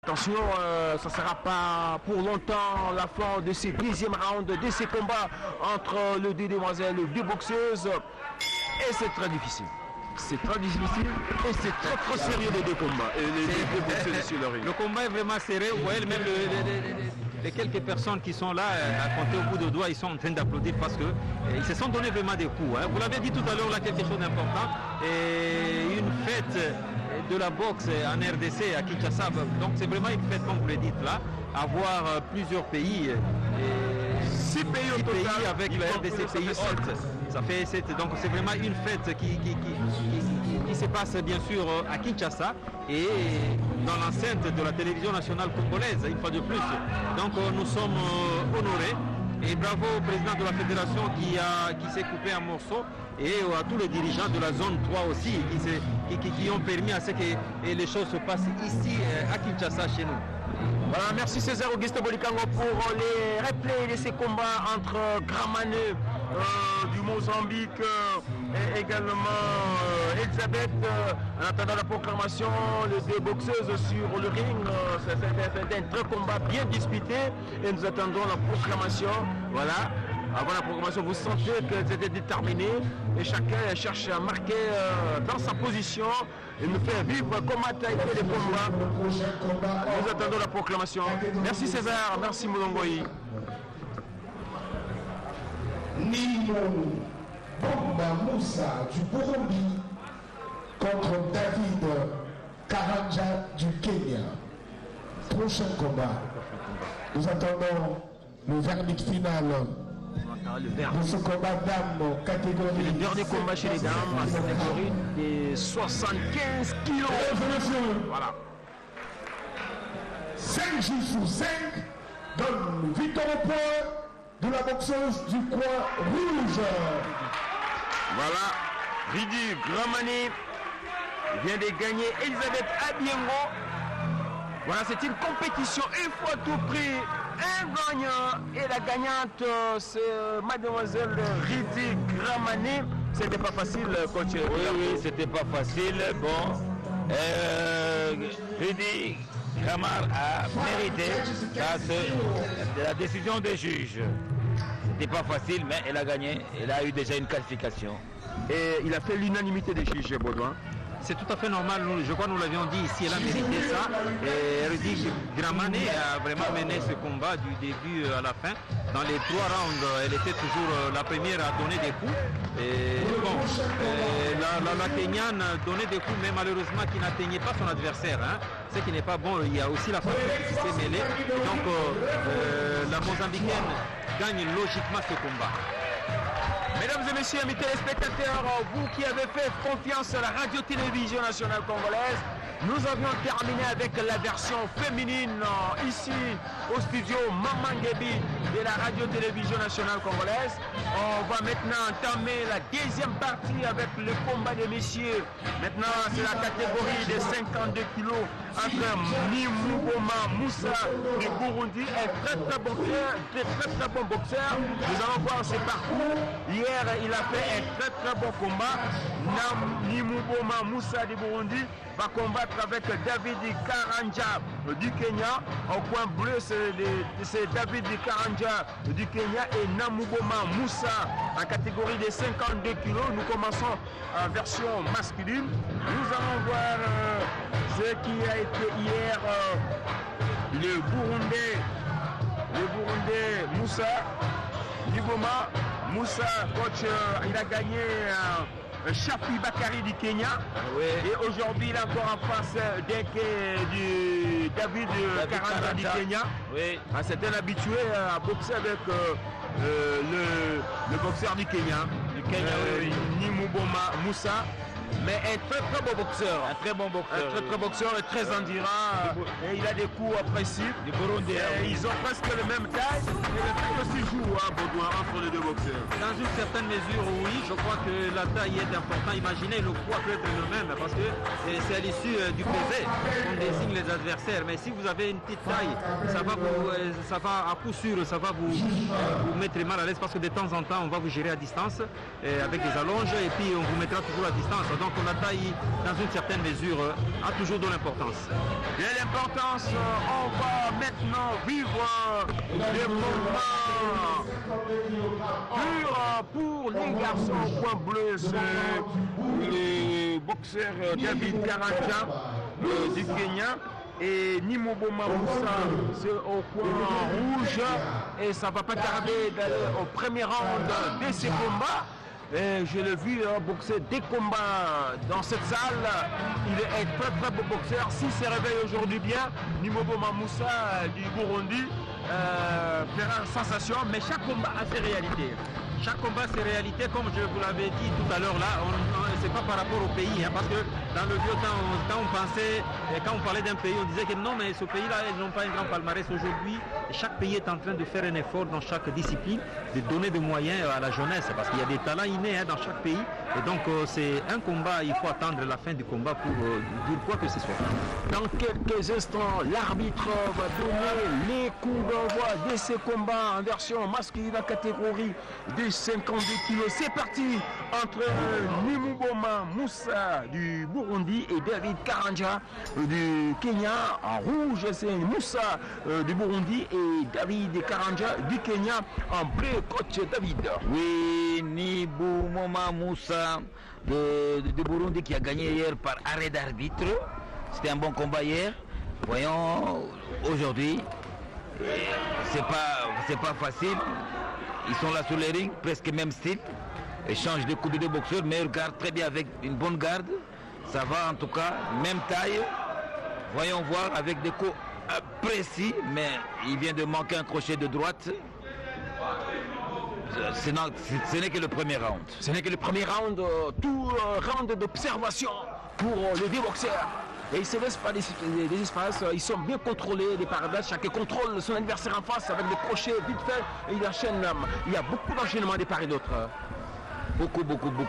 Attention, ça ne sera pas pour longtemps la fin de ces deuxièmes rounds, de ces combats entre les deux demoiselles, les deux boxeuses. Et c'est très difficile. C'est très difficile et c'est très sérieux les deux combats. Et les deux boxeuses sur le ring. Le combat est vraiment serré. Vous voyez même les quelques personnes qui sont là à compter au bout de doigts, ils sont en train d'applaudir parce que ils se sont donné vraiment des coups. Vous l'avez dit tout à l'heure, là, quelque chose d'important. Et une fête de la boxe en RDC à Kinshasa. Donc c'est vraiment une fête, comme vous le dites là, avoir plusieurs pays. 6 pays au total avec le RDC pays hôte. Ça fait 7. Donc c'est vraiment une fête qui se passe bien sûr à Kinshasa et dans l'enceinte de la télévision nationale congolaise, une fois de plus. Donc nous sommes honorés. Et bravo au président de la fédération qui s'est coupé en morceaux et à tous les dirigeants de la zone 3 aussi qui ont permis à ce que les choses se passent ici à Kinshasa chez nous. Voilà, merci César Auguste Bolikango pour les replays de ces combats entre Gramane du Mozambique et également Elisabeth. En attendant la proclamation, les deux boxeuses sur le ring, c'est un très combat bien disputé et nous attendons la proclamation. Voilà. Avant la proclamation, vous sentez qu'elles étaient déterminées et chacun cherche à marquer dans sa position et nous faire vivre comme a été les combats. Nous attendons la proclamation. Merci César, merci Moulongoï. Nimo Bomba Moussa du Burundi contre David Karanja du Kenya. Prochain combat. Nous attendons le verdict final. De ce combat d'âme catégorie. Le dernier combat chez les dames à cette catégorie des 75 kilos. Voilà. 5 jours sur 5 donne victoire au point de la boxeuse du coin rouge. Voilà. Ridi Gramani vient de gagner Elisabeth Abiengo. Voilà, c'est une compétition une fois tout prix. Un gagnant et la gagnante c'est mademoiselle Ridi Gramani. C'était pas facile, coach. Oui, c'était pas facile. Bon, Ridi Gramar a mérité grâce à la décision des juges. C'était pas facile, mais elle a gagné. Elle a eu déjà une qualification. Et il a fait l'unanimité des juges, Baudouin. C'est tout à fait normal, je crois que nous l'avions dit ici, elle a mérité ça. Et Rudi Gramane a vraiment mené ce combat du début à la fin. Dans les 3 rounds, elle était toujours la première à donner des coups. Et bon, la Kenyane donnait des coups, mais malheureusement qui n'atteignait pas son adversaire. Hein. Ce qui n'est pas bon, il y a aussi la faute qui s'est mêlée. Donc la Mozambicaine gagne logiquement ce combat. Mesdames et messieurs, amis téléspectateurs, vous qui avez fait confiance à la radio-télévision nationale congolaise, nous avions terminé avec la version féminine ici au studio Mamangebi de la radio-télévision nationale congolaise. On va maintenant entamer la deuxième partie avec le combat des messieurs. Maintenant, c'est la catégorie des 52 kilos entre Nimuboma Moussa du Burundi, un très bon boxeur. Nous allons voir ses parcours. Hier, il a fait un très bon combat. Nimuboma Moussa du Burundi va combattre avec David Karanja du Kenya. Au coin bleu, c'est David Karanja du Kenya et Namuboma Moussa en catégorie des 52 kilos. Nous commençons en version masculine. Nous allons voir ce qui a été hier le Burundais Moussa Niboma Moussa, coach, il a gagné Shafi Bakari du Kenya. Oui. Et aujourd'hui, il est encore en face du David Karanja du Kenya. Oui. C'est un habitué à boxer avec le boxeur du Kenya. Nimuboma Moussa. Mais un très bon boxeur. Un très bon boxeur et très endurant. Et il a des coups précis. Ils ont presque le même taille. Et le taille aussi joue Baudouin, entre les deux boxeurs. Dans une certaine mesure, oui. Je crois que la taille est importante. Imaginez, le poids peut être le même parce que c'est à l'issue du pesé qu'on désigne les adversaires. Mais si vous avez une petite taille, ça va à coup sûr, ça va vous mettre mal à l'aise parce que de temps en temps, on va vous gérer à distance avec des allonges et puis on vous mettra toujours à distance. Donc la taille, dans une certaine mesure, a toujours de l'importance. De l'importance, on va maintenant vivre des moments purs pour les garçons au point bleu. C'est le boxeur David Karanja du Kenya. Et Nimoboma Moussa, c'est au coin rouge. Et ça ne va pas tarder d'aller au premier round de ces combats. Et je l'ai vu boxer des combats dans cette salle. Il est un très très beau boxeur. S'il se réveille aujourd'hui bien, Nimoboma Moussa du Burundi fera sensation. Mais chaque combat a ses réalités. Chaque combat, c'est réalité, comme je vous l'avais dit tout à l'heure là, c'est pas par rapport au pays, hein, parce que dans le vieux temps, quand on parlait d'un pays, on disait que non, mais ce pays-là, ils n'ont pas un grand palmarès aujourd'hui. Chaque pays est en train de faire un effort dans chaque discipline, de donner des moyens à la jeunesse, parce qu'il y a des talents innés dans chaque pays. Et donc, c'est un combat, il faut attendre la fin du combat pour dire quoi que ce soit. Dans quelques instants, l'arbitre va donner les coups d'envoi de ces combats en version masculine en catégorie des 52 kilos. C'est parti entre Nimoboma Moussa du Burundi et David Karanja du Kenya. En rouge, c'est Moussa du Burundi et David Karanja du Kenya. En bleu, coach David. Oui, Nimoboma Moussa de Burundi qui a gagné hier par arrêt d'arbitre. C'était un bon combat hier. Voyons, aujourd'hui, c'est pas facile. Ils sont là sur les rings, presque même style. Échange de coups de deux boxeurs, meilleure garde, très bien avec une bonne garde. Ça va en tout cas, même taille. Voyons voir avec des coups précis, mais il vient de manquer un crochet de droite. Ce n'est que le premier round. Ce n'est que le premier round, tout round d'observation pour les deux boxeurs. Et ils ne se laissent pas des espaces, ils sont bien contrôlés, des paradages, chacun contrôle son adversaire en face avec des crochets vite fait, et il enchaîne. Il y a beaucoup d'enchaînements des part et d'autres. Beaucoup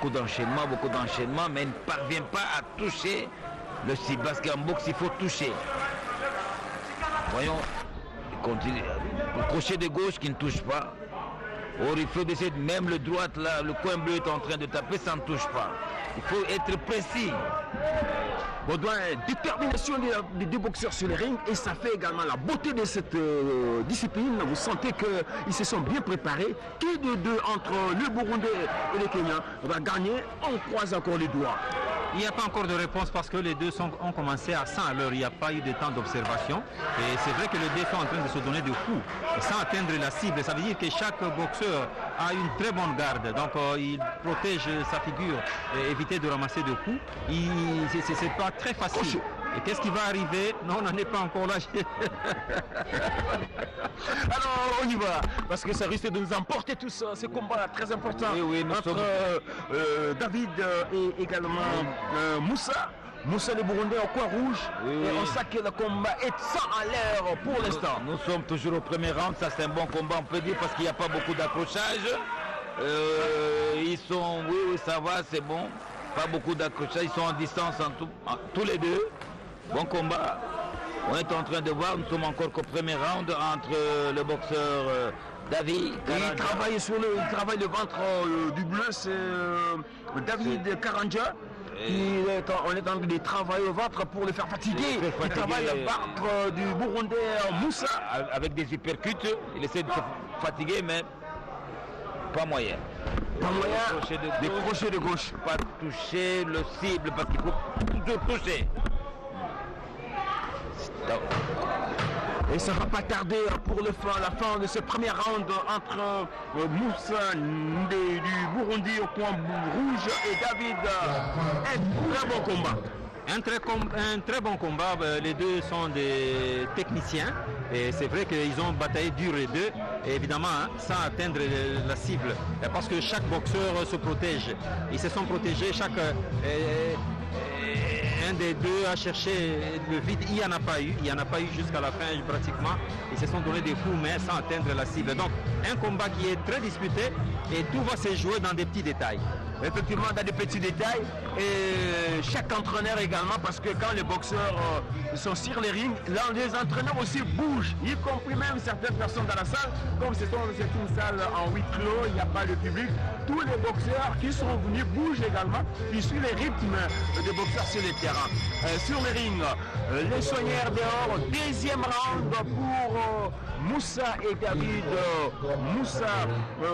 d'enchaînements, mais il ne parvient pas à toucher le cible, parce qu'en boxe, il faut toucher. Voyons, il continue. Le crochet de gauche qui ne touche pas. Or, il faut essayer, même le droite, là, le coin bleu est en train de taper, ça ne touche pas. Il faut être précis. Baudouin, détermination des deux boxeurs sur les rings, et ça fait également la beauté de cette discipline. Vous sentez qu'ils se sont bien préparés. Qui de deux entre le Burundais et le Kenya va gagner? On croise encore les doigts. Il n'y a pas encore de réponse parce que les deux ont commencé à 100 à l'heure. Il n'y a pas eu de temps d'observation. Et c'est vrai que les deux sont en train de se donner des coups sans atteindre la cible. Ça veut dire que chaque boxeur a une très bonne garde. Donc il protège sa figure et éviter de ramasser des coups. C'est pas très facile. Et qu'est-ce qui va arriver? Non, on n'en est pas encore là. Alors on y va, parce que ça risque de nous emporter tous ces combats très importants entre David et également Moussa. Moussa le Burundais au coin rouge. Et on sait que le combat est 100 à l'heure pour l'instant. Nous sommes toujours au premier round, ça c'est un bon combat on peut dire, parce qu'il n'y a pas beaucoup d'accrochage. Ils sont, oui ça va, c'est bon. Pas beaucoup d'accrochage, ils sont en distance tous les deux. Bon combat. On est en train de voir, nous sommes encore qu'au premier round entre le boxeur David. Il travaille le ventre du bleu, c'est David Karanja. On est en train de travailler au ventre pour le faire fatiguer. Il travaille le ventre du Burundais Moussa. Avec des uppercuts, il essaie de se fatiguer, mais pas moyen. Pas moyen, des crochets de gauche. Pas toucher le cible, parce qu'il faut toujours toucher. Et ça ne va pas tarder pour la fin de ce premier round entre Moussa du Burundi au coin rouge et David. Un très bon combat. Un très bon combat. Les deux sont des techniciens et c'est vrai qu'ils ont bataillé dur les deux, et évidemment sans atteindre la cible, parce que chaque boxeur se protège. Ils se sont protégés, un des deux a cherché le vide, il n'y en a pas eu jusqu'à la fin pratiquement. Ils se sont donné des coups mais sans atteindre la cible. Donc un combat qui est très disputé et tout va se jouer dans des petits détails. effectivement dans des petits détails. Et chaque entraîneur également, parce que quand les boxeurs sont sur les rings, là les entraîneurs aussi bougent, y compris même certaines personnes dans la salle. Comme c'est une salle en huis clos, il n'y a pas de public. Tous les boxeurs qui sont venus bougent également. Ils suivent les rythmes des boxeurs sur les terrains. Sur les rings, les soigneurs dehors, deuxième round pour Moussa et David. Moussa,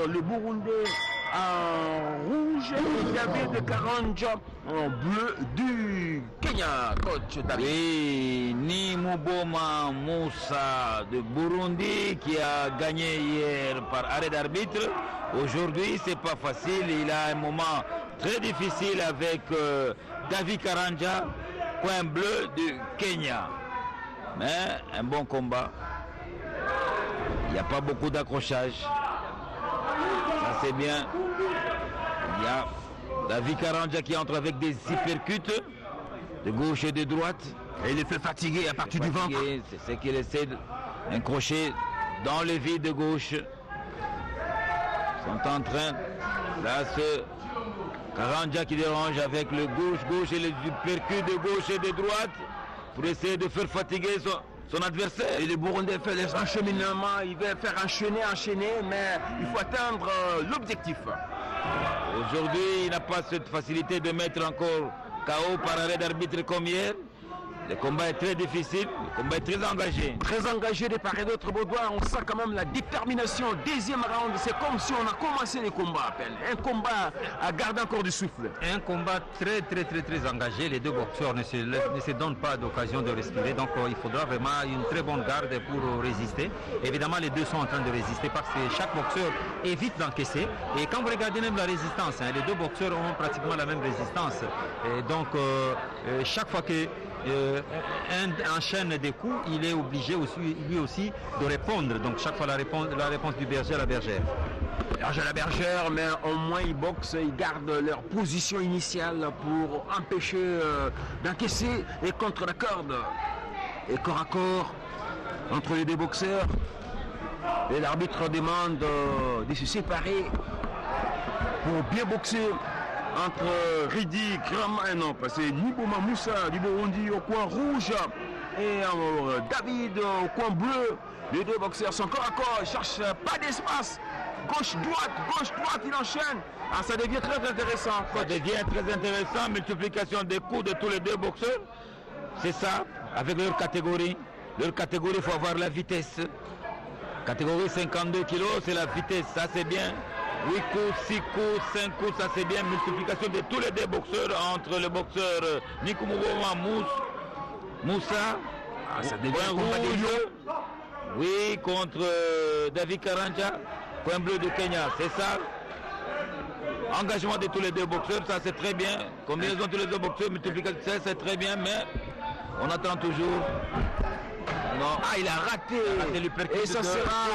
le Burundais en rouge, et David Karanja en bleu du Kenya, coach David. Oui, Nimuboma Moussa de Burundi qui a gagné hier par arrêt d'arbitre. Aujourd'hui, c'est pas facile. Il a un moment très difficile avec David Karanja, coin bleu du Kenya. Mais un bon combat. Il n'y a pas beaucoup d'accrochage. Ça c'est bien. Il y a David Karanja qui entre avec des uppercuts de gauche et de droite. Et il est fait fatiguer à partir du ventre. C'est ce qu'il essaie d'accrocher dans le vide de gauche. Ils sont en train. Là, ce Karanja qui dérange avec le gauche et les uppercuts de gauche et de droite pour essayer de faire fatiguer son adversaire. Et le Burundais fait les enchaînements, il va faire enchaîner, mais il faut atteindre l'objectif. Aujourd'hui, il n'a pas cette facilité de mettre encore KO par arrêt d'arbitre comme hier. Le combat est très difficile, le combat est très engagé. Très engagé de part et d'autre, Baudouin. On sent quand même la détermination. Deuxième round, c'est comme si on a commencé les combats à peine. Un combat à garder encore du souffle. Un combat très engagé. Les deux boxeurs ne se donnent pas d'occasion de respirer. Donc il faudra vraiment une très bonne garde pour résister. Évidemment, les deux sont en train de résister parce que chaque boxeur évite d'encaisser. Et quand vous regardez même la résistance, les deux boxeurs ont pratiquement la même résistance. Et donc chaque fois que un enchaîne des coups, il est obligé aussi, lui aussi de répondre. Donc chaque fois la réponse du berger à la bergère. Berger à la bergère, mais au moins ils boxent, ils gardent leur position initiale pour empêcher d'encaisser et contre la corde. Et corps à corps entre les deux boxeurs. Et l'arbitre demande de se séparer pour bien boxer. Entre Ridi, non, parce que Nimuboma Moussa du Burundi au coin rouge et David au coin bleu. Les deux boxeurs sont corps à corps, ils ne cherchent pas d'espace. Gauche-droite, il enchaîne. Ah, ça devient très intéressant. Ça devient très intéressant, multiplication des coups de tous les deux boxeurs. C'est ça, avec leur catégorie. Leur catégorie, il faut avoir la vitesse. Catégorie 52 kg, c'est la vitesse, ça c'est bien. 8 coups, 6 coups, 5 coups, ça c'est bien. Multiplication de tous les deux boxeurs entre le boxeur Nimuboma Moussa, ça devient un combat rouge, oui, contre David Karanja, coin bleu de Kenya, c'est ça. Engagement de tous les deux boxeurs, ça c'est très bien. Combinaison de tous les deux boxeurs, multiplication, ça c'est très bien, mais on attend toujours. Non. Ah, il a raté et ça sera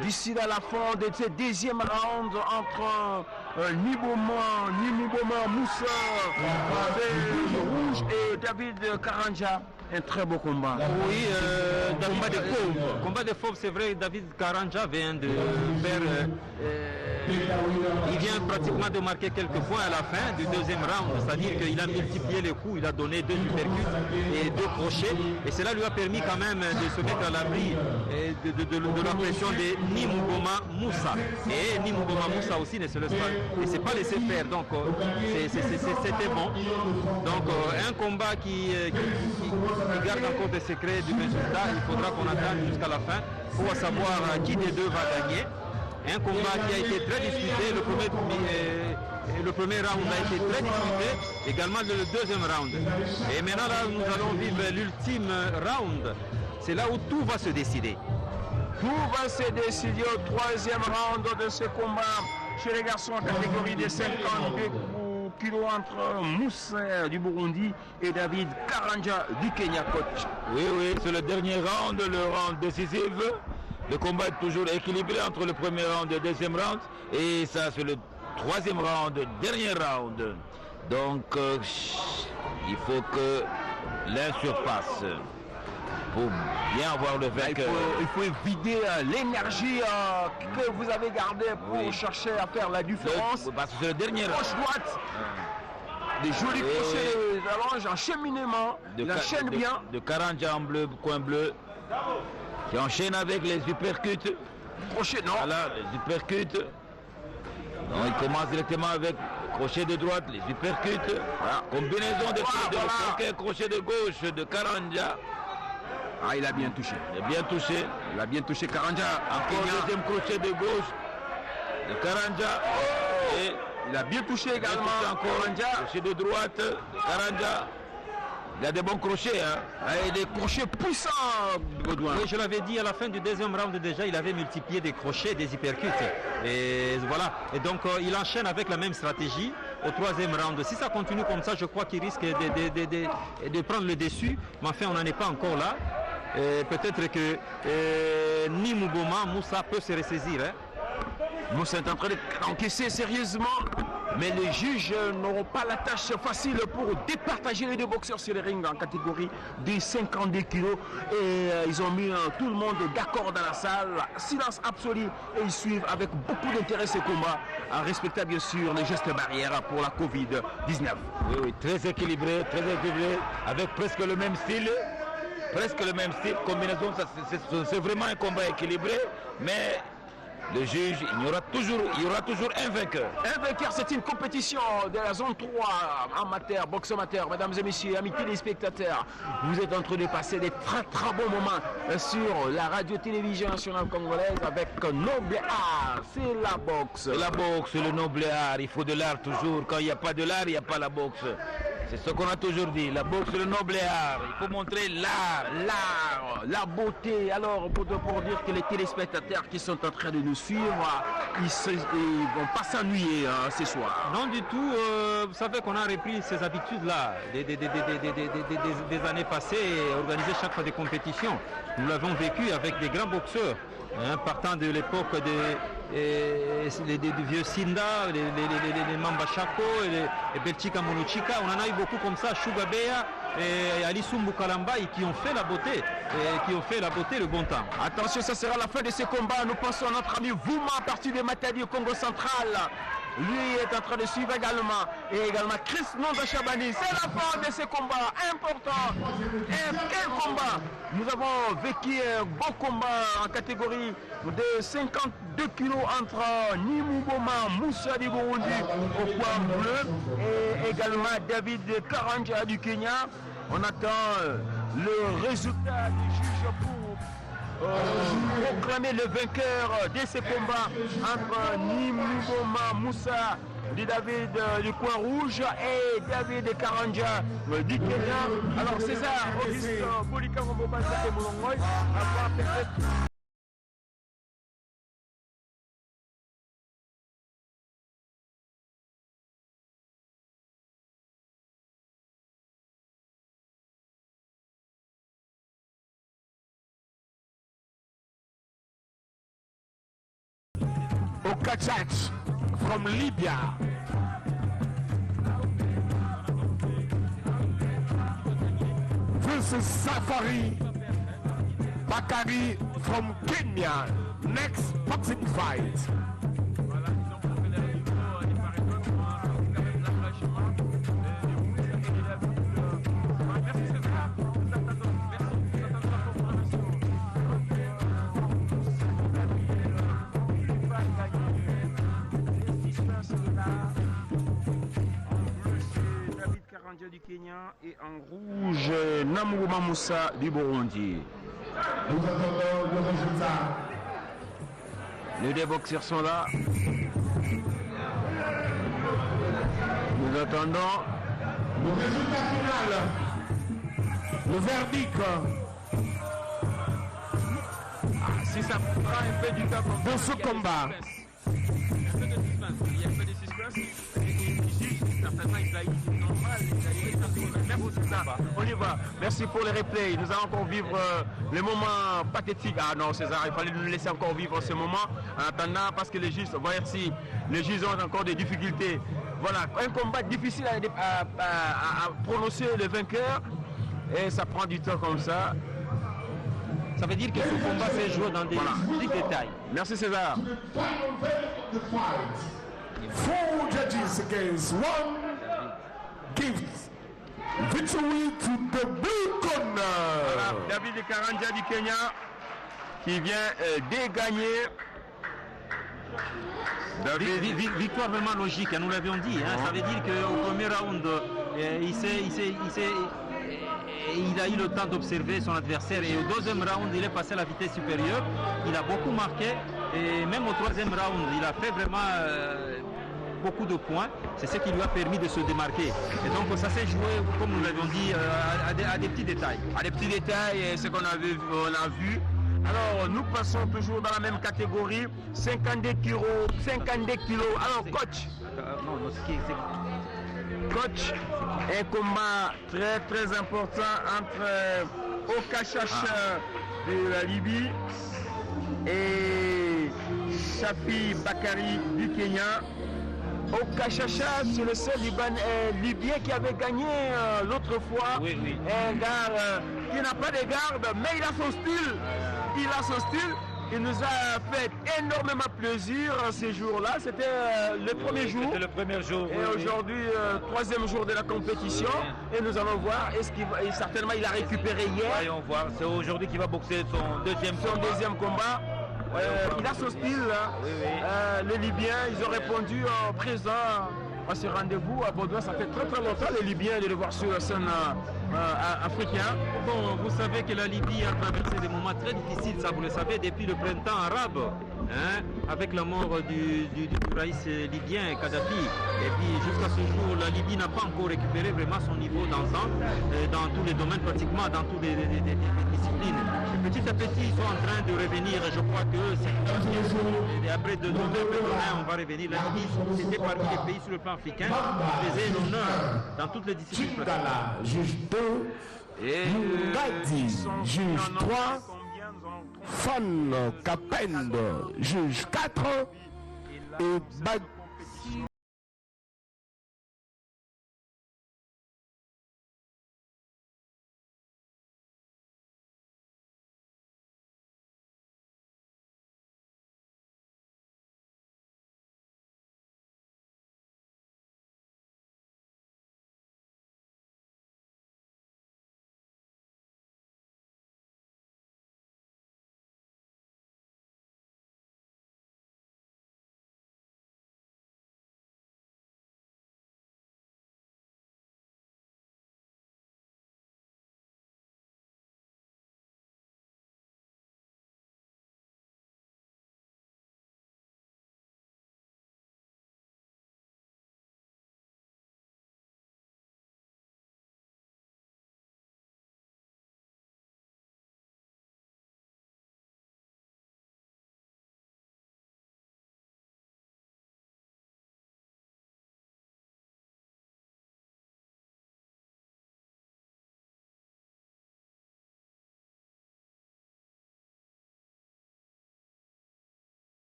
d'ici à la fin de ce deuxième round entre Nimuboma Moussa rouge et David Karanja. Un très beau combat. Oui, combat de fauve, c'est vrai. David Karanja vient de faire. Il vient pratiquement de marquer quelques points à la fin du deuxième round, c'est-à-dire qu'il a multiplié les coups, il a donné 2 uppercuts et 2 crochets, et cela lui a permis quand même de se mettre à l'abri de la pression de Nimuboma Moussa. Et Nimuboma Moussa aussi ne s'est pas laissé faire, donc c'était bon. Donc un combat qui garde encore des secrets du résultat, il faudra qu'on attende jusqu'à la fin pour savoir qui des deux va gagner. Un combat qui a été très disputé, le premier round a été très disputé, également le deuxième round. Et maintenant là, nous allons vivre l'ultime round. C'est là où tout va se décider. Tout va se décider au troisième round de ce combat chez les garçons en catégorie des 52 kilos entre Moussa du Burundi et David Karanja du Kenya, coach. Oui, c'est le dernier round, le round décisif. Le combat est toujours équilibré entre le premier round et le deuxième round. Et ça, c'est le troisième round, dernier round. Donc, il faut que l'un surpasse. pour bien avoir le vainqueur. Il faut vider l'énergie que vous avez gardée pour chercher à faire la différence. Parce que c'est le dernier. Gauche-droite. Des jolis crochets, des allonges en cheminement. Il enchaîne bien. De Karanja en bleu, coin bleu. Qui enchaîne avec les uppercuts. Crochet, non. Voilà, les uppercuts. Donc, il commence directement avec crochet de droite, les uppercuts. Voilà. Combinaison de crochet de gauche de Karanja. Ah, il a bien touché. Il a bien touché. Il a bien touché Karanja. Encore deuxième crochet de gauche de Karanja. Et il a bien touché également. Encore Karanja. Crochet de droite de Karanja. Il a des bons crochets. Hein. Et des crochets puissants, Baudouin. Oui, je l'avais dit à la fin du deuxième round déjà, il avait multiplié des crochets, des hypercuts. Et voilà. Et donc il enchaîne avec la même stratégie au troisième round. Si ça continue comme ça, je crois qu'il risque de prendre le dessus. Mais enfin, on n'en est pas encore là. Peut-être que Nimuboma, Moussa peut se ressaisir. Hein. Moussa est en train d'encaisser sérieusement. Mais les juges n'auront pas la tâche facile pour départager les deux boxeurs sur les rings en catégorie des 52 kilos. Et ils ont mis tout le monde d'accord dans la salle. Silence absolu. Et ils suivent avec beaucoup d'intérêt ces combats, en respectant bien sûr les gestes barrières pour la Covid-19. Oui, oui, très équilibré, avec presque le même style. Presque le même style. Combinaison, c'est vraiment un combat équilibré. Mais le juge, il y aura toujours un vainqueur. Un vainqueur, c'est une compétition de la zone 3 amateur, boxe amateur. Mesdames et messieurs, amis téléspectateurs, vous êtes en train de passer des très très bons moments sur la radio-télévision nationale congolaise avec Noble Art. C'est la boxe. La boxe, le noble art. Il faut de l'art toujours. Quand il n'y a pas de l'art, il n'y a pas la boxe. C'est ce qu'on a toujours dit. La boxe, le noble art. Il faut montrer l'art. L'art, la beauté. Alors, pour dire que les téléspectateurs qui sont en train de nous suivre, ils ne vont pas s'ennuyer ce soir. Non du tout. Vous savez qu'on a repris ces habitudes-là des années passées et organisé chaque fois des compétitions. Nous l'avons vécu avec des grands boxeurs. Partant de l'époque du vieux Sinda, les Mamba Chako et Belchika Monochika, on en a eu beaucoup comme ça, Shugabea et Ali Sumbu Kalamba, qui ont fait la beauté, le bon temps. Attention, ça sera la fin de ces combats. Nous pensons à notre ami Vouma à partir de Matadi au Congo central. Lui est en train de suivre également. Et également Chris Nonda Chabani. C'est la fin de ces combats importants. Et quel combat! Nous avons vécu un beau combat en catégorie de 52 kilos entre Nimuboma Moussa du Burundi au poids bleu et également David Karanja du Kenya. On attend le résultat du juge pour proclamer le vainqueur de ce combat entre Nimuboma Moussa du David du coin rouge et David Karanja du Kenya. Alors César Auguste Bolika Romboba Sake Moulongoy avoir peut-être Okachach from Libya. Versus Safari Bakari from Kenya. Next boxing fight. du Kenya et en rouge Namouba Moussa du Burundi. Nous attendons le résultat. Les deux boxeurs sont là. Nous attendons le résultat final. Le verdict. Si ça prend un peu du temps dans ce combat. Il y a un peu de suspense. Certainement, il a eu normal. On y va. Merci pour les replays. Nous allons encore vivre les moments pathétiques. Ah non, César, il fallait nous laisser encore vivre ce moment. En attendant, parce que les juges, voyez si les juges ont encore des difficultés. Voilà, un combat difficile à prononcer le vainqueur. Et ça prend du temps comme ça. Ça veut dire que ce combat s'est joué dans des petits détails. Merci César. The final verdict of the fight. 4 judges against 1 gives victory to the blue corner. David Karanja du Kenya qui vient dégagner. Victoire vraiment logique, nous l'avions dit. Hein. Ça veut dire qu'au premier round, il a eu le temps d'observer son adversaire et au deuxième round, il est passé à la vitesse supérieure. Il a beaucoup marqué et même au troisième round, il a fait vraiment beaucoup de points. C'est ce qui lui a permis de se démarquer. Et donc ça s'est joué, comme nous l'avions dit, à des petits détails. À des petits détails, ce qu'on a vu. Alors, nous passons toujours dans la même catégorie, 52 kilos. Alors, coach, un combat très très important entre Okachacha de la Libye et Shafi Bakari du Kenya. Okachacha, c'est le seul Libyen qui avait gagné l'autre fois. Oui. Un gars qui n'a pas de garde, mais il a son style. Il nous a fait énormément plaisir ces jours-là. C'était le premier jour. C'était le premier jour. Et aujourd'hui, troisième jour de la compétition. Et nous allons voir. Certainement, il a récupéré hier. Voyons voir. C'est aujourd'hui qu'il va boxer son deuxième combat. Il a son style. Les Libyens, ils ont répondu présent à ce rendez-vous à Bordeaux. Ça fait très très longtemps les Libyens de le voir sur la scène africaine. Bon, vous savez que la Libye a traversé des moments très difficiles, ça vous le savez, depuis le printemps arabe, hein, avec la mort du raïs libyen Kadhafi. Et puis jusqu'à ce jour, la Libye n'a pas encore récupéré vraiment son niveau d'antan dans tous les domaines, pratiquement dans toutes les disciplines. Et petit à petit, ils sont en train de revenir. Je crois que après 2 ans, on va revenir. La Libye, c'était parmi les pays sur le plan africain qui faisaient l'honneur dans toutes les disciplines. Dala, juge 2, Gadi, juge 3, Fan Kapend, juge 4 et Bad.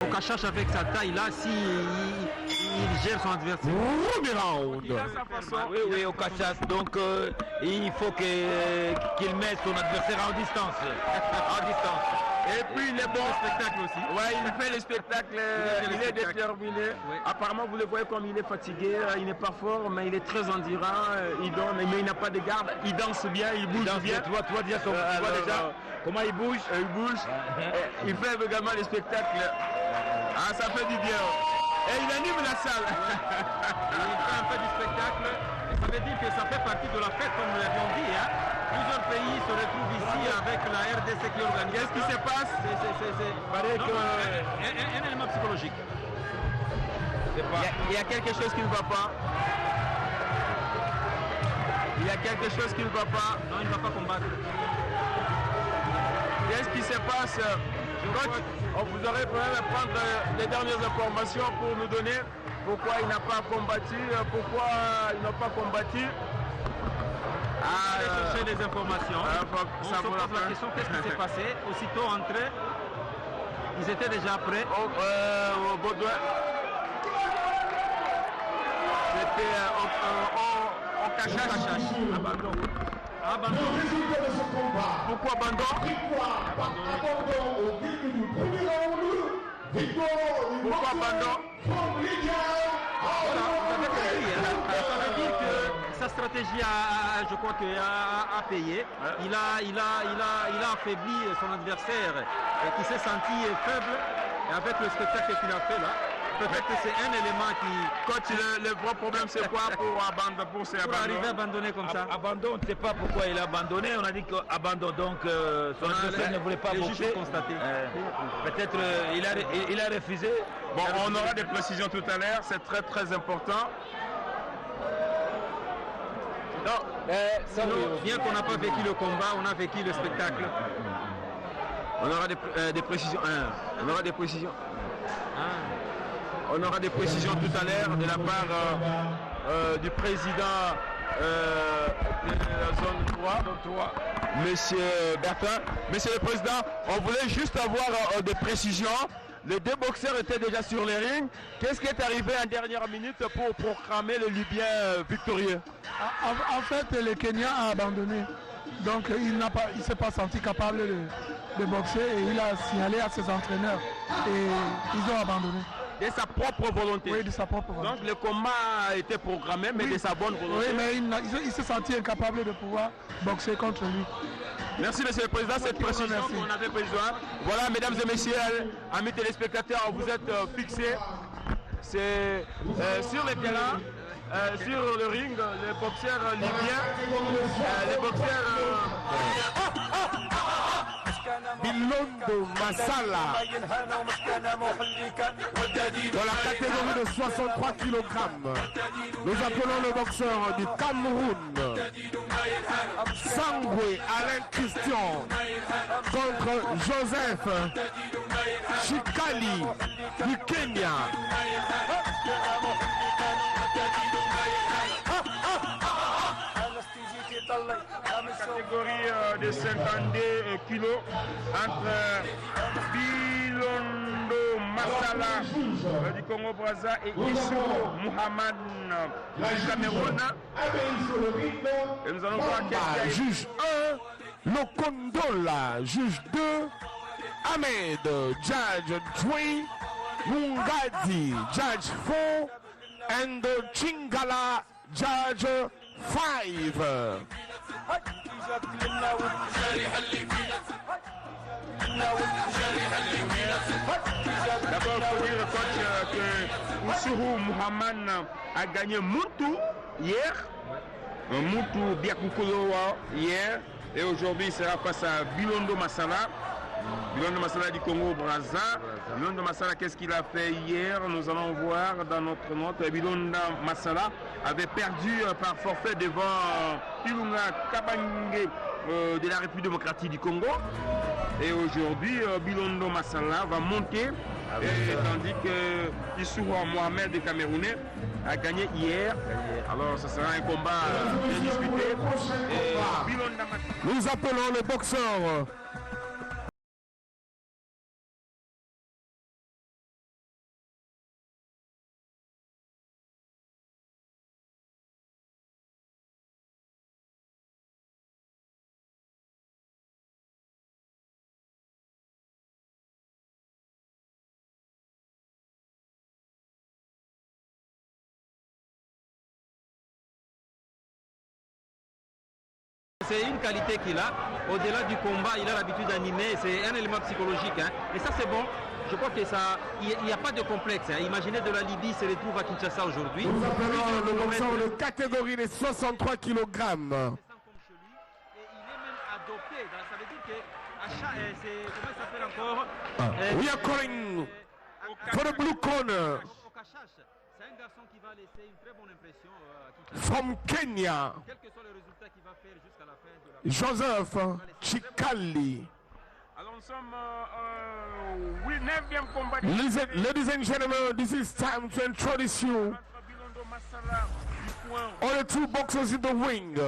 Okachacha avec sa taille là, si il gère son adversaire. Premier round. Oui, Okachacha. Donc il faut qu'il mette son adversaire en distance. Et puis il est bon spectacle aussi. Ouais, il fait le spectacle, il est déterminé. Ouais. Apparemment, vous le voyez comme il est fatigué, il n'est pas fort, mais il est très endurant, il donne, mais il n'a pas de garde, il danse bien, il bouge bien. Tu vois déjà comment il bouge. Il fait également le spectacle. Ah, ça fait du bien. Et il anime la salle. Il fait un peu du spectacle. Et ça veut dire que ça fait partie de la fête, comme nous l'avions dit. Hein. Plusieurs pays se retrouvent ici avec la RDC qui organise. Qu'est-ce qui se passe? Un élément psychologique. Il y a quelque chose qui ne va pas. Il y a quelque chose qui ne va pas. Non, il ne va pas combattre. Qu'est-ce qui se passe? Coach, vous aurez quand même à prendre les dernières informations pour nous donner pourquoi il n'a pas combattu, pourquoi il n'a pas combattu. Allez chercher des informations. On se pose la question, qu'est-ce qui s'est passé? Aussitôt entré, ils étaient déjà prêts. Baudouin. C'était en cachache. Abandon. Le résultat de ce combat. Pourquoi abandon? Abandon au début du premier round. Victoire du Pourquoi abandon? Vous avez compris, ça veut dire que sa stratégie je crois qu'il a payé. Il a affaibli son adversaire qui s'est senti faible. Et avec le spectacle qu'il a fait là, peut-être que c'est un élément qui... Coach, le vrai problème c'est quoi pour arriver à abandonner comme ça? Abandon, on ne sait pas pourquoi il a abandonné. On a dit qu'abandon, donc son adversaire ne voulait pas boxer. Peut-être il a refusé. Bon, on aura des précisions tout à l'heure, c'est très très important. Sinon, bien qu'on n'a pas vécu le combat, on a vécu le spectacle. On aura des précisions. On aura des précisions. On aura des précisions tout à l'heure de la part du président de la zone 3, Monsieur Bertin. Monsieur le Président, on voulait juste avoir des précisions. Les deux boxeurs étaient déjà sur les rings. Qu'est-ce qui est arrivé en dernière minute pour proclamer le Libyen victorieux? En fait, le Kenya a abandonné. Donc il ne s'est pas senti capable de boxer et il a signalé à ses entraîneurs. Et ils ont abandonné. De sa propre volonté. Oui, de sa propre volonté. Donc le combat a été programmé, mais de sa bonne volonté. Oui, mais il s'est senti incapable de pouvoir boxer contre lui. Merci Monsieur le Président, cette précision qu'on avait besoin. Voilà, mesdames et messieurs, amis téléspectateurs, vous êtes fixés. C'est sur le terrain, sur le ring, les boxeurs libyens, les boxeurs... Bilondo Massala dans la catégorie de 63 kg. Nous appelons le boxeur du Cameroun, Sangwe Alain Christian, contre Joseph Chikali du Kenya. Catégorie de 52 kilos entre Bilondo Massala du Congo Brazza et Issou Mohamed du Cameroun. Et nous allons voir quel juge 1, Lokondola, juge 2, Ahmed, judge 3, Mungadi, judge 4, and Chingala, judge 5. D'abord, il faut dire, coach, que Issou Mohamed a gagné Moutou hier, Moutou Biakoukoyoa hier, et aujourd'hui il sera face à Bilondo Massala. Bilondo Massala du Congo Brazza. Bilondo Massala, qu'est-ce qu'il a fait hier? Nous allons voir dans notre note. Bilondo Massala avait perdu par forfait devant Ilunga Kabangé de la République démocratique du Congo. Et aujourd'hui, Bilondo Massala va monter, tandis que Issou Mohamed des Camerounais a gagné hier. Alors ce sera un combat bien disputé. Nous appelons le boxeur C'est une qualité qu'il a. Au-delà du combat, il a l'habitude d'animer. C'est un élément psychologique. Et ça, c'est bon. Je crois que ça, il n'y a pas de complexe. Imaginez de la Libye se retrouve à Kinshasa aujourd'hui. Nous appelons le boxeur de catégorie des 63 kg. Et il est même adopté. Ça veut dire que comment ça s'appelle encore? We are calling for the blue corner C'est un garçon qui va laisser une très bonne impression à Kinshasa. from Kenya, Quel que soit le résultat qu'il va faire jusqu'à la fin de la Joseph Chikali. Alors nous sommes au 9e combat. Ladies and gentlemen, this is time to introduce you all the two boxers in the ring.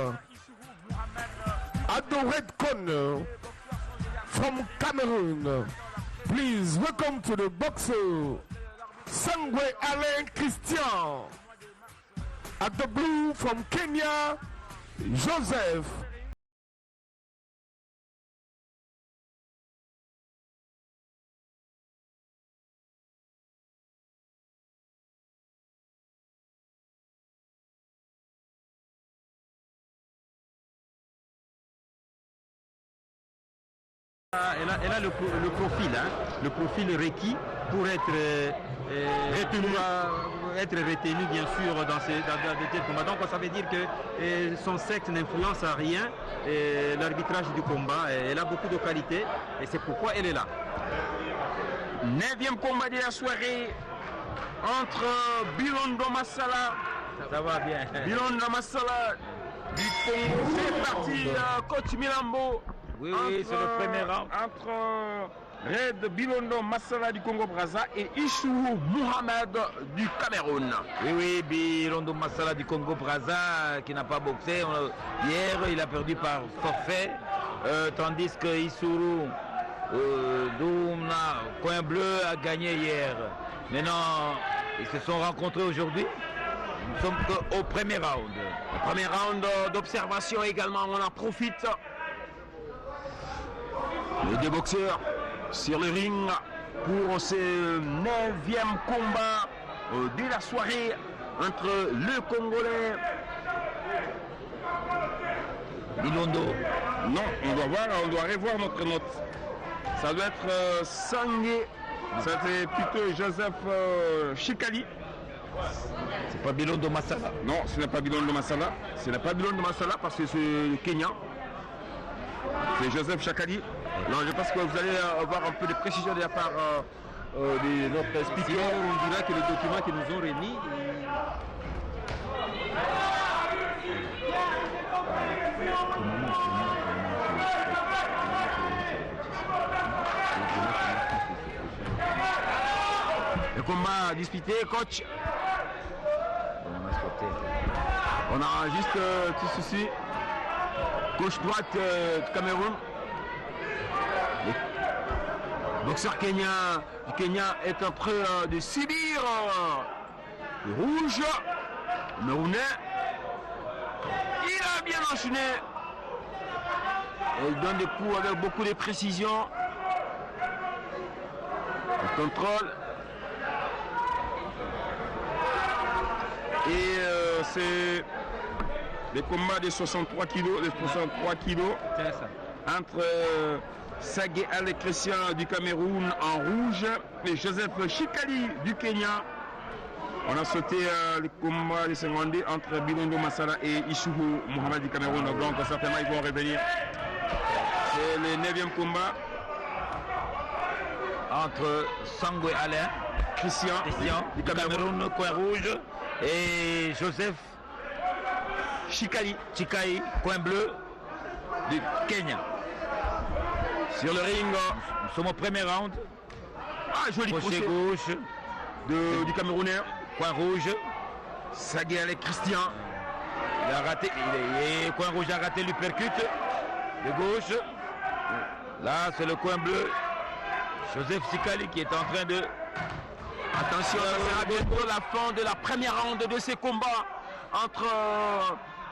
At the red corner from Cameroon, please welcome to the boxer Sangwe Alain Christian. At the blue from Kenya, Joseph. Elle a le profil, hein, le profil requis pour être retenu bien sûr dans de tels combats. Donc ça veut dire que son sexe n'influence à rien l'arbitrage du combat. Elle a beaucoup de qualités et c'est pourquoi elle est là. 9e combat de la soirée entre Bilondo Massala. Ça va bien. Bilondo Massala du Congo. C'est parti, coach Milambo. Oui, c'est le premier round. Entre Red Bilondo Massala du Congo-Brazza et Issoufou Mohamed du Cameroun. Oui, Bilondo Massala du Congo-Brazza qui n'a pas boxé. Hier, il a perdu par forfait. Tandis que Issoufou Doumna, coin bleu, a gagné hier. Maintenant, ils se sont rencontrés aujourd'hui. Nous sommes au premier round. Le premier round d'observation également, on en profite. Les deux boxeurs sur le ring pour ce 9e combat de la soirée entre le Congolais Bilondo. Non, on doit revoir notre note. Ça doit être Sangé. C'était plutôt Joseph Chikali. C'est pas Bilondo Massala. Non, ce n'est pas Bilondo Massala. Ce n'est pas Bilondo Massala parce que c'est le Kenya. C'est Joseph Chakali. Non, je pense que vous allez avoir un peu de précision de la part de notre speaker. On dira que les documents qu'ils nous ont remis. Le combat disputé, coach. On a juste petit souci. Gauche-droite du Cameroun. Le boxeur du Kenya est en train de subir le rouge. Le Camerounais. Il a bien enchaîné. Il donne des coups avec beaucoup de précision. Le contrôle. Et c'est le combat de 63 kilos, entre Sagé Ale Christian du Cameroun en rouge et Joseph Chikali du Kenya. On a sauté le combat de 52 entre Bilondo Massala et Issoufou Mohamed du Cameroun. Donc certainement ils vont revenir. C'est le 9e combat entre Sangwe Alain Christian du Cameroun, coin rouge, et Joseph Chikali, coin bleu du Kenya. Sur le ring, nous sommes au premier round. Joli crochet gauche du Camerounais, coin rouge. Sagé Ale Christian. Il a raté, coin rouge a raté l'uppercut de gauche. Là, c'est le coin bleu. Joseph Chikali qui est en train de... Attention, ça sera bientôt la fin de la première ronde de ces combats entre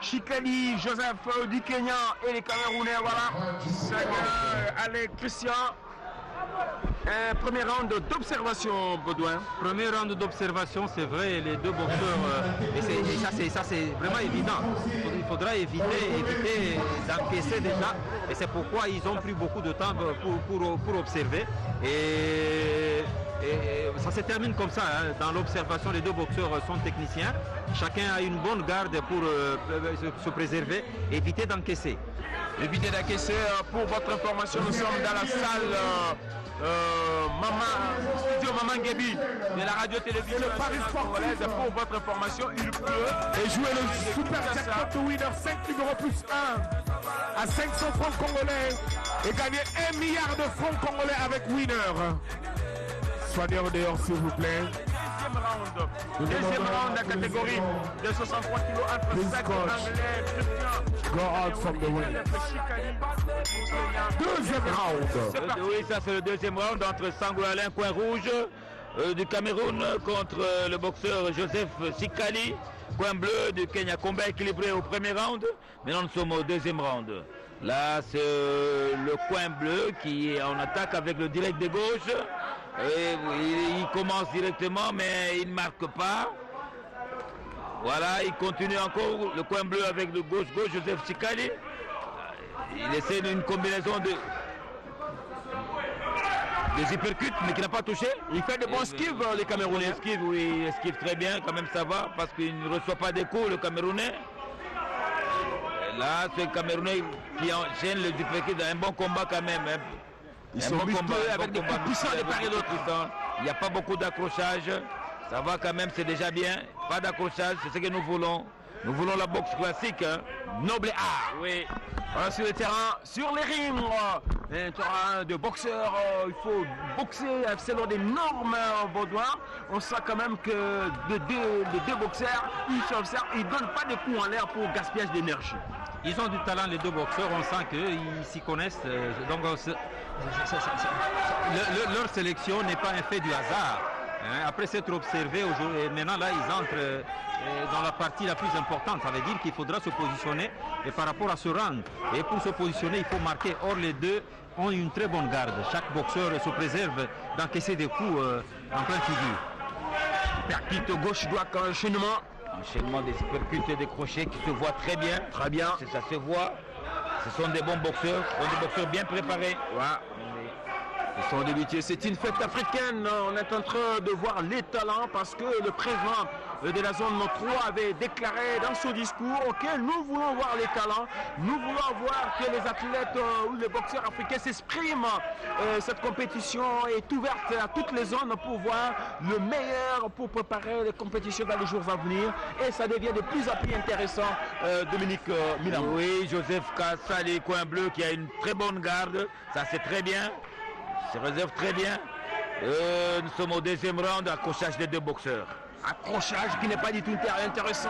Chikali, Joseph du Kenya et les Camerounais. Voilà, Sagé Ale Christian. Premier round d'observation, Baudouin. Premier round d'observation, c'est vrai, les deux boxeurs, et ça c'est vraiment évident. Il faudra éviter d'encaisser déjà, et c'est pourquoi ils ont pris beaucoup de temps pour observer. Et ça se termine comme ça, hein. Dans l'observation, les deux boxeurs sont techniciens. Chacun a une bonne garde pour se préserver, éviter d'encaisser. Évitez d'encaisser. Pour votre information, nous sommes dans la salle studio Maman Gebi de la radio-télévision Paris congolaise. Pour votre information, il pleut. Et jouez le super jackpot winner 5 numéros plus 1 à 500 francs congolais et gagner 1 milliard de francs congolais avec Winner. Soigneur dehors, s'il vous plaît. Deuxième round, la catégorie de 63 kg entre 5 anglais, Christian. Go out from the ring. Deuxième round. Oui, ça c'est le deuxième round entre Sango Alain, coin rouge du Cameroun, contre le boxeur Joseph Sikali, coin bleu du Kenya. Combat équilibré au premier round. Maintenant nous sommes au deuxième round. Là c'est le coin bleu qui est en attaque avec le direct de gauche. Et il commence directement mais il ne marque pas. Voilà, il continue encore le coin bleu avec le gauche-gauche, Joseph Sikali. Il essaie une combinaison des uppercuts mais qui n'a pas touché. Il fait de bons esquives, les Camerounais. Il esquive, oui, il esquive très bien, quand même ça va, parce qu'il ne reçoit pas des coups, le Camerounais. Et là, c'est le Camerounais qui enchaîne le uppercut, un bon combat quand même. Ils sont musclés avec des coups puissants de part et d'autre. Il n'y a pas beaucoup d'accrochage. Ça va quand même, c'est déjà bien. Pas d'accrochage, c'est ce que nous voulons. Nous voulons la boxe classique. Hein. Noble et art. Oui. Voilà, sur le terrain, sur les rings, un terrain de boxeurs, il faut boxer selon des normes vaudois. On sent quand même que les deux boxeurs, ils s'observent, ils ne donnent pas de coups en l'air pour gaspillage d'énergie. Ils ont du talent, les deux boxeurs, on sent qu'ils s'y connaissent. Donc, leur sélection n'est pas un fait du hasard. Hein. Après s'être observé aujourd'hui, maintenant là, ils entrent dans la partie la plus importante. Ça veut dire qu'il faudra se positionner et par rapport à ce round. Et pour se positionner, il faut marquer. Or, les deux ont une très bonne garde. Chaque boxeur se préserve d'encaisser des coups en pleine figure. Percute gauche-droite, enchaînement. Enchaînement des uppercuts et des crochets qui se voient très bien. Très bien. Ça se voit. Ce sont des bons boxeurs. Ce sont des boxeurs bien préparés. Ouais. Ils sont débutés. C'est une fête africaine. On est en train de voir les talents parce que le président de la zone 3 avait déclaré dans son discours que nous voulons voir les talents. Nous voulons voir que les athlètes ou les boxeurs africains s'expriment. Cette compétition est ouverte à toutes les zones pour voir le meilleur pour préparer les compétitions dans les jours à venir. Et ça devient de plus en plus intéressant, Dominique Milan. Oui, Joseph Kassali, coin bleu, qui a une très bonne garde. Ça c'est très bien. Se réserve très bien. Nous sommes au deuxième round, accrochage des deux boxeurs. Accrochage qui n'est pas du tout intéressant.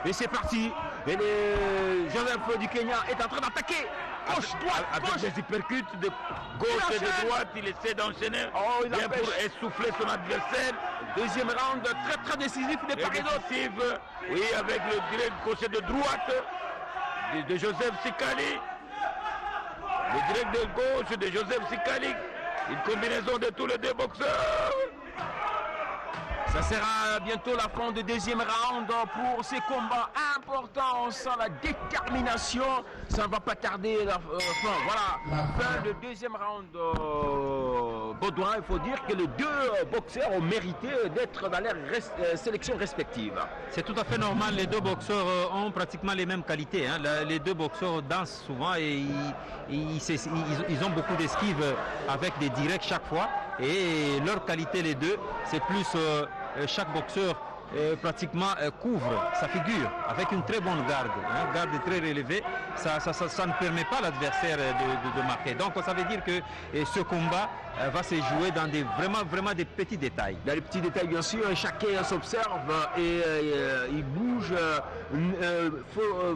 Et c'est parti. Et Joseph du Kenya est en train d'attaquer. Gauche, droite, avec gauche. des uppercuts de gauche et de droite, il essaie d'enchaîner. Il bien pour essouffler son adversaire. Deuxième round très très décisif de part et d'autre. Oui, avec le direct crochet de droite de Joseph Sikali. Le direct de gauche de Joseph Sikali. Une combinaison de tous les deux boxeurs. Ça sera bientôt la fin du deuxième round pour ces combats importants. On sent la détermination. Ça ne va pas tarder la fin. Voilà, fin du deuxième round. Baudouin, il faut dire que les deux boxeurs ont mérité d'être dans leur sélection respective. C'est tout à fait normal. Les deux boxeurs ont pratiquement les mêmes qualités. Hein. Les deux boxeurs dansent souvent et ils ont beaucoup d'esquives avec des directs chaque fois. Et leur qualité, les deux, c'est plus chaque boxeur pratiquement couvre sa figure avec une très bonne garde, hein, garde très relevée. Ça ne permet pas à l'adversaire de marquer. Donc ça veut dire que ce combat va se jouer dans vraiment des petits détails. Dans les petits détails bien sûr, chacun s'observe et il bouge,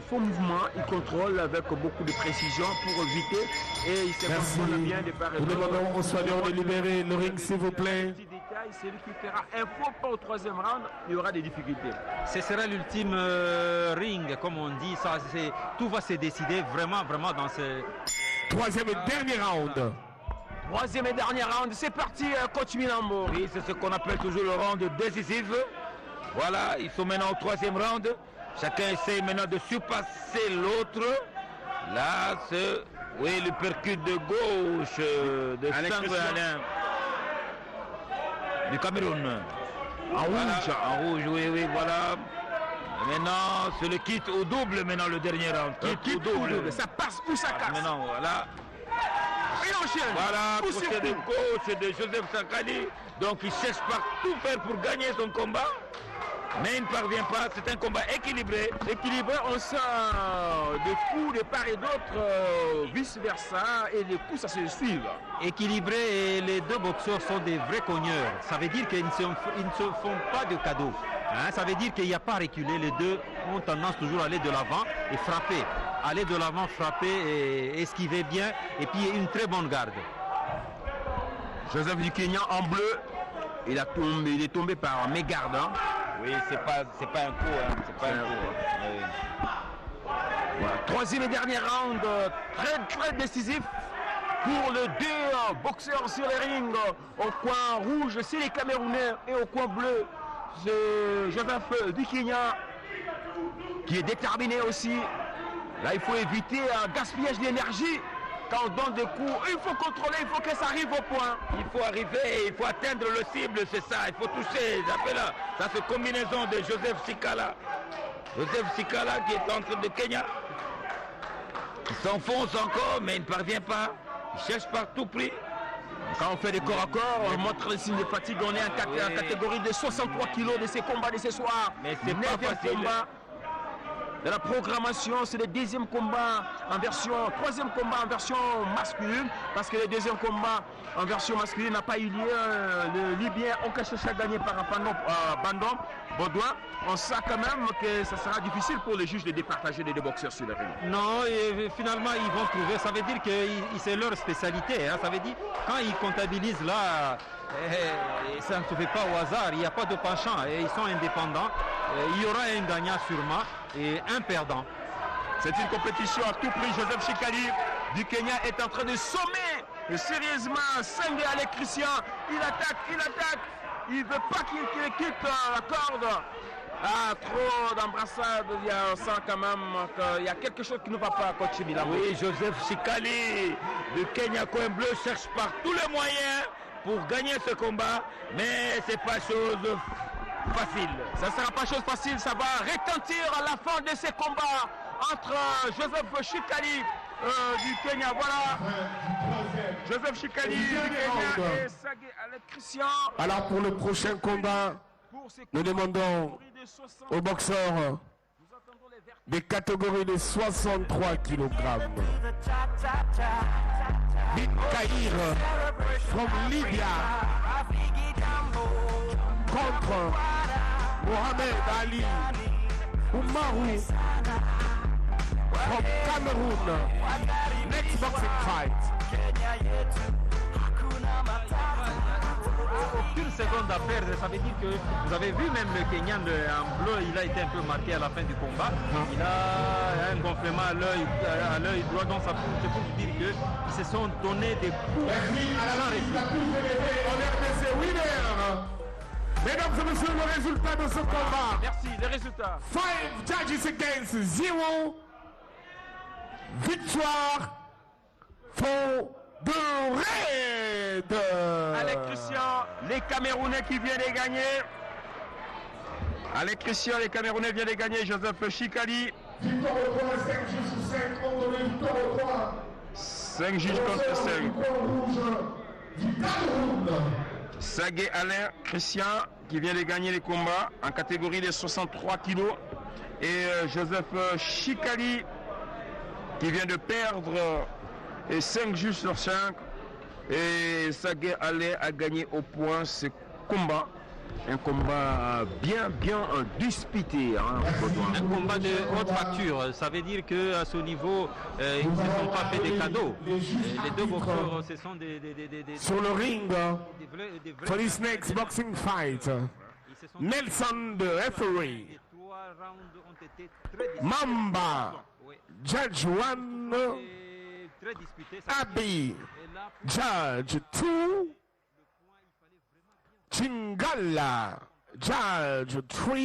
faux mouvement, il contrôle avec beaucoup de précision pour éviter et il se contrôle bien de part et Nous d'autre. demandons aux soigneurs de libérer le ring s'il vous plaît. Petit détail, celui qui fera un faux pas au troisième round, il y aura des difficultés. Ce sera l'ultime ring, comme on dit. Tout va se décider vraiment dans ce... Troisième et dernier round. Troisième et dernier round, c'est parti, coach Milambo. Oui, c'est ce qu'on appelle toujours le round décisif. Voilà, ils sont maintenant au troisième round. Chacun essaie maintenant de surpasser l'autre. Là, c'est le percute de gauche de Sango Alain du Cameroun. En rouge. En rouge, oui, voilà. Maintenant, c'est le kit au double, maintenant le dernier round. Kit au double, ça passe ou ça casse. Maintenant, voilà. Il enchaîne. Voilà, Coup sur crochet de coup. gauche de Joseph Sikali. Donc il cherche par tout faire pour gagner son combat. mais il ne parvient pas. C'est un combat équilibré. Équilibré, on sent des coups de part et d'autre, vice-versa, et les coups, ça se suit. Équilibré et les deux boxeurs sont des vrais cogneurs. Ça veut dire qu'ils ne se font pas de cadeaux. Hein, ça veut dire qu'il n'y a pas à reculer. Les deux ont tendance toujours à aller de l'avant et frapper. Aller de l'avant, frapper et esquiver bien. Et puis une très bonne garde. Joseph du Kenya en bleu, il est tombé par mégarde. Hein. Oui, c'est pas un coup. Hein. C'est pas un coup. Oui. Voilà. Troisième et dernier round, très décisif pour les deux boxeurs sur les rings. Au coin rouge, c'est les Camerounais, et au coin bleu, c'est Joseph du Kenya qui est déterminé aussi. Là, il faut éviter un gaspillage d'énergie. Quand on donne des coups, il faut contrôler, il faut que ça arrive au point. Il faut arriver et il faut atteindre le cible, c'est ça. Il faut toucher. Ça, c'est combinaison de Joseph Sikala. Joseph Sikala qui est entre de Kenya. Il s'enfonce encore, mais il ne parvient pas. Il cherche par tout prix. Quand on fait des corps à corps, on montre les signes de fatigue. On est en catégorie de 63 kilos de ces combats de ce soir. Mais c'est pas facile. Combat de la programmation, c'est le deuxième combat troisième combat en version masculine, parce que le deuxième combat en version masculine n'a pas eu lieu. Le Libyen Okachacha a gagné par Bandom Baudouin. On sait quand même que ça sera difficile pour les juges de départager les deux boxeurs sur le ring. Non, et finalement ils vont trouver, ça veut dire que c'est leur spécialité. Hein, ça veut dire quand ils comptabilisent là, ça ne se fait pas au hasard, il n'y a pas de penchant, et ils sont indépendants. Il y aura un gagnant sûrement et un perdant. C'est une compétition à tout prix. Joseph Chikali du Kenya est en train de sommer sérieusement Sangue Alec Christian. Il attaque. Il ne veut pas qu'il quitte la corde. Ah, trop d'embrassades. On sent quand même qu'il y a quelque chose qui ne va pas à Coach Milan. Oui, Joseph Chikali du Kenya Coin Bleu cherche par tous les moyens pour gagner ce combat, mais c'est pas chose facile. Ça ne sera pas chose facile, ça va retentir à la fin de ces combats entre Joseph Chikali du Kenya. Voilà, Joseph Chikali du Kenya et Sangue Alec Christian. Alors pour le prochain combat, nous demandons aux boxeurs des catégories de 63 kg. Bin Kair from Libya contre Mohamed Ali Oumarou from Cameroon. Next boxing fight. Aucune seconde à perdre, ça veut dire que vous avez vu même le Kenyan en bleu, il a été un peu marqué à la fin du combat. Il a un gonflement à l'œil droit, donc c'est pour vous dire qu'ils se sont donné des coups sans répit. Mesdames et messieurs, le résultat de ce combat. Merci, les résultats. 5 judges against 0. Victoire pour The Red. Alec Christian, les Camerounais qui viennent de gagner. Alec Christian, les Camerounais viennent de gagner. Joseph Chikali. Victoire au point, 5 juges sur 5. On donne victoire au point. 5 juges contre 5. Sangue Alain Christian qui vient de gagner les combats en catégorie des 63 kilos. Et Joseph Chikali qui vient de perdre 5 juges sur 5. Et Sangue Alain a gagné au point ce combat. Un combat bien disputé. Hein, un combat de haute facture. Ça veut dire qu'à ce niveau, ils ne se sont pas fait des cadeaux. Les deux boxeurs, ce sont des sur le ring, for this next boxing fight, Nelson the referee, Mamba, Judge 1, Abi, Judge 2, Chingala, Judge 3,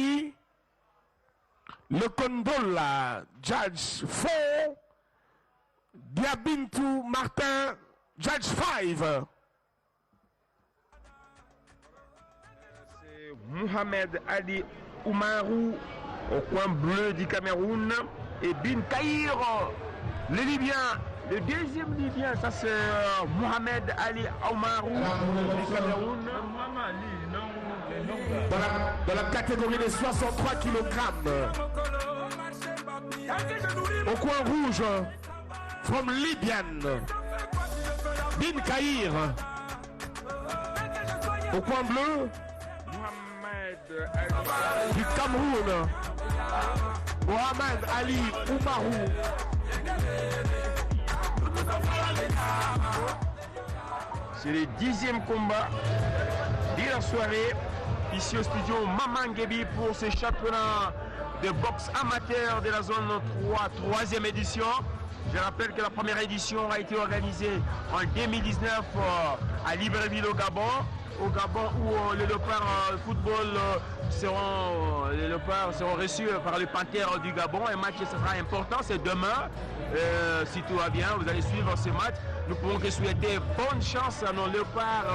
Lekondola, Judge 4, Diabintu Martin, Judge 5. C'est Mohamed Ali Oumarou au coin bleu du Cameroun et Bin Kair, le Libyen. Le deuxième Libyen, ça c'est Mohamed Ali Oumarou du Cameroun. dans la catégorie des 63 kg. Au coin rouge, from Libyan, Bin Kahir. Au coin bleu, du Cameroun, Mohamed Ali Oumarou. C'est le 10e combat de la soirée ici au studio Mamangebi pour ce championnat de boxe amateur de la zone 3, 3e édition. Je rappelle que la première édition a été organisée en 2019 à Libreville au Gabon où les Léopards football seront reçus par les Panthères du Gabon. Un match qui sera important, c'est demain. Si tout va bien, vous allez suivre ce match. Nous pouvons que souhaiter bonne chance à nos Léopards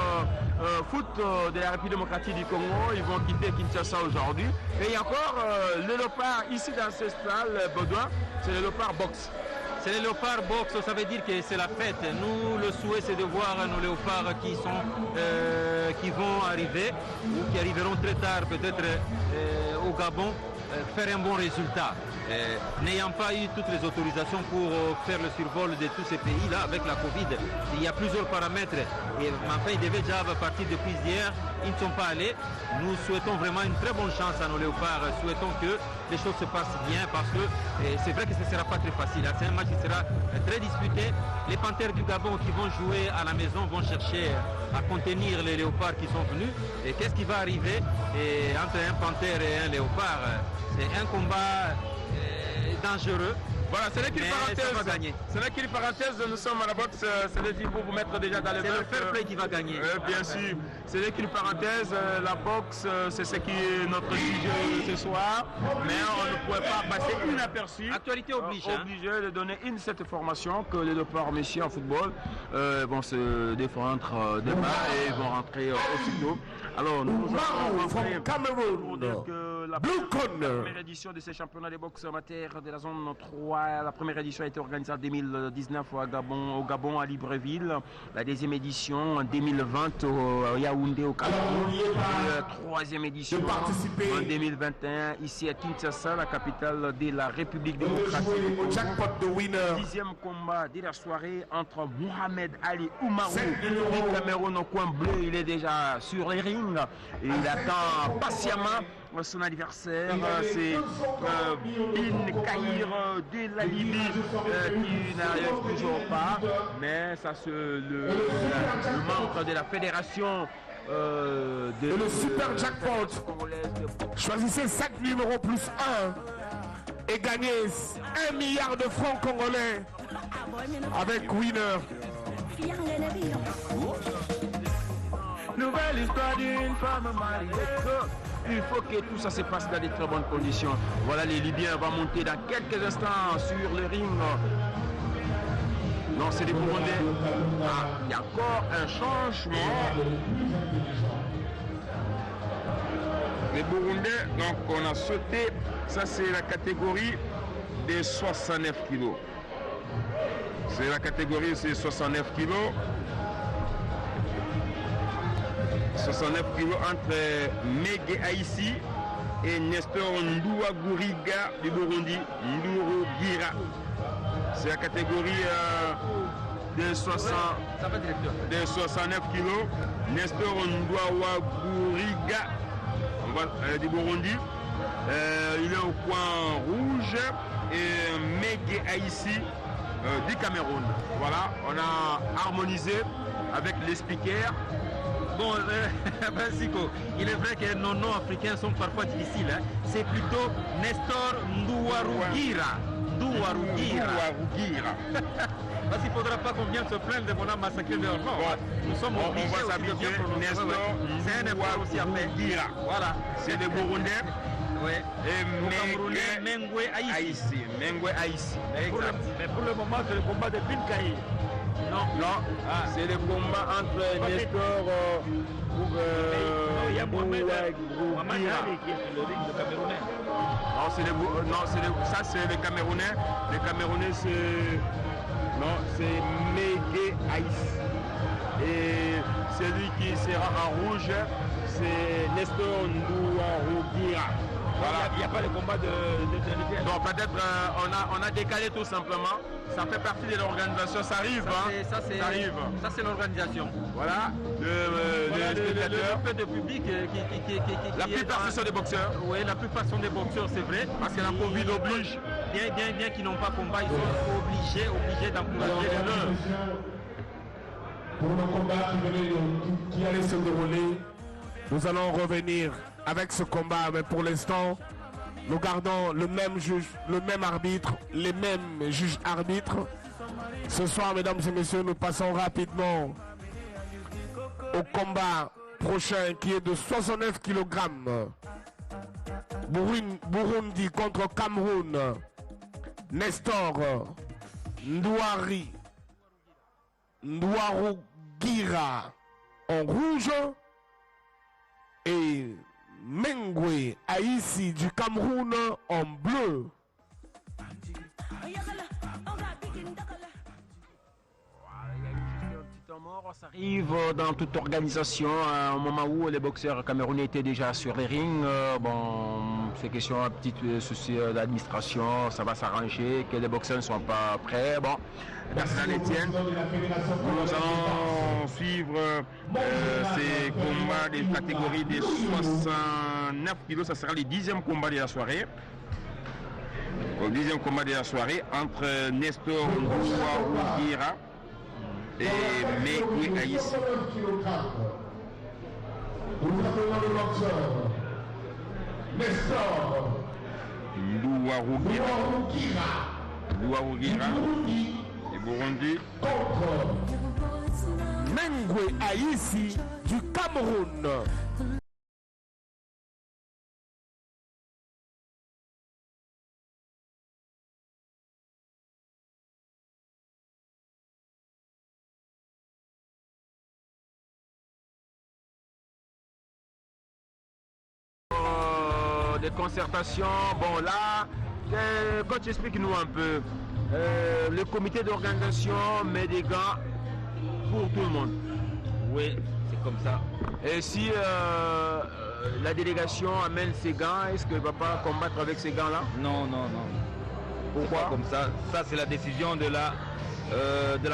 foot de la République démocratique du Congo. Ils vont quitter Kinshasa aujourd'hui. Et il y a encore les Léopards ici dans ce stade, Baudouin, c'est les Léopards boxe. C'est les léopards boxe, ça veut dire que c'est la fête. Nous, le souhait, c'est de voir nos léopards qui vont arriver ou qui arriveront très tard, peut-être au Gabon, faire un bon résultat. N'ayant pas eu toutes les autorisations pour faire le survol de tous ces pays-là avec la Covid, il y a plusieurs paramètres. Et enfin, ils devaient déjà partir depuis hier, ils ne sont pas allés. Nous souhaitons vraiment une très bonne chance à nos léopards. Souhaitons que les choses se passent bien parce que c'est vrai que ce ne sera pas très facile. C'est un match qui sera très disputé. Les Panthères du Gabon qui vont jouer à la maison vont chercher à contenir les léopards qui sont venus. Et qu'est-ce qui va arriver entre un panthère et un léopard? C'est un combat dangereux. Voilà, c'est là qu'une parenthèse. C'est là qu'une parenthèse, nous sommes à la boxe, c'est là qu'il faut vous mettre déjà dans les C'est le fair play qui va gagner. Bien sûr, c'est là qu'une parenthèse, la boxe, c'est ce qui est notre sujet ce soir, mais on ne pouvait pas passer inaperçu. Actualité oblige. Obligé de donner cette formation que les léopards messieurs en football vont se défendre demain et vont rentrer aussitôt. Alors, nous allons rentrer pour dire que la première édition de ces championnats de boxe amateur de la zone 3, la première édition a été organisée en 2019 au Gabon à Libreville. La deuxième édition en 2020 au Yaoundé au Cameroun. La troisième édition en 2021 ici à Kinshasa, la capitale de la République démocratique du Congo. Dixième combat de la soirée entre Mohamed Ali Oumarou du Cameroun au coin bleu. Il est déjà sur les rings. Il attend patiemment son adversaire, c'est Bin Kahir de la Libye qui n'arrive toujours pas, mais ça c'est le membre de la fédération le super jackpot. Choisissez 5 numéros plus 1 et gagnez 1 milliard de francs congolais avec Winner. Nouvelle histoire d'une femme mariée. Il faut que tout ça se passe dans de très bonnes conditions. Voilà, les Libyens vont monter dans quelques instants sur le ring. Non, c'est des Burundais. Ah, il y a encore un changement. Les Burundais, donc on a sauté. Ça, c'est la catégorie des 69 kilos. C'est la catégorie, c'est 69 kilos. 69 kilos entre Mege Aïssi et Nestor Ndouagouriga du Burundi, Ndourougira. C'est la catégorie de 69 kilos. Nestor Ndouagouriga du Burundi. Il est au coin rouge et Mege Aïssi du Cameroun. Voilà, on a harmonisé avec les speakers. Bon, Francisco, il est vrai que nos noms africains sont parfois difficiles. Hein. C'est plutôt Nestor Ndouarugira. Parce qu'il ne faudra pas qu'on vienne se plaindre de mon âme massacré de leur nom. Bon, nous sommes obligés on va s'habituer. Nestor c'est un effort aussi à faire. Voilà, c'est des Burundais. Oui. Et Mengwe Aïssi. Mais pour le moment, c'est le combat de Bin Kahir. Non, c'est le combat entre Nestor il y a Mohamed Ali qui est sur le ring de Camerounais. Ça c'est les Camerounais. Les Camerounais c'est Mege Aïssi. Et celui qui sera en rouge, c'est Nestor Ndouarougira. Voilà, il n'y a pas de combat de Bon, peut-être on a décalé tout simplement. Ça fait partie de l'organisation, ça arrive. Ça, c'est l'organisation. Voilà, le peu de public la plupart ce sont des boxeurs. Oui, la plupart sont des boxeurs, c'est vrai. Parce que la Covid oblige. Bien qu'ils n'ont pas combat, ils sont obligés d'encourager les leurs. Pour le combat qui allait se dérouler, nous allons revenir avec ce combat, mais pour l'instant, nous gardons le même juge, le même arbitre, les mêmes juges arbitres. Ce soir, mesdames et messieurs, nous passons rapidement au combat prochain qui est de 69 kg. Burundi contre Cameroun. Nestor Ndouarougira en rouge et Mengwe Aïssi du Cameroun en bleu. Ça arrive dans toute organisation, au moment où les boxeurs camerounais étaient déjà sur les rings. Bon, c'est question un petit souci d'administration, ça va s'arranger, que les boxeurs ne sont pas prêts. Bon, ça les tient. Nous allons suivre ces combats des catégories des 69 kilos. Ça sera le 10e combat de la soirée. Au 10e combat de la soirée entre Nestor Ndouarougira et Mengwe Aïssi. Nous appelons le boxeur Nestor Ndouarougira et Burundi contre Mengwe Aïssi du Cameroun. Des concertations, bon là, quand tu expliques nous un peu, le comité d'organisation met des gants pour tout le monde. Oui, c'est comme ça. Et si la délégation amène ses gants, est-ce qu'elle ne va pas combattre avec ces gants-là? Non. Pourquoi comme ça? Ça, c'est la décision de la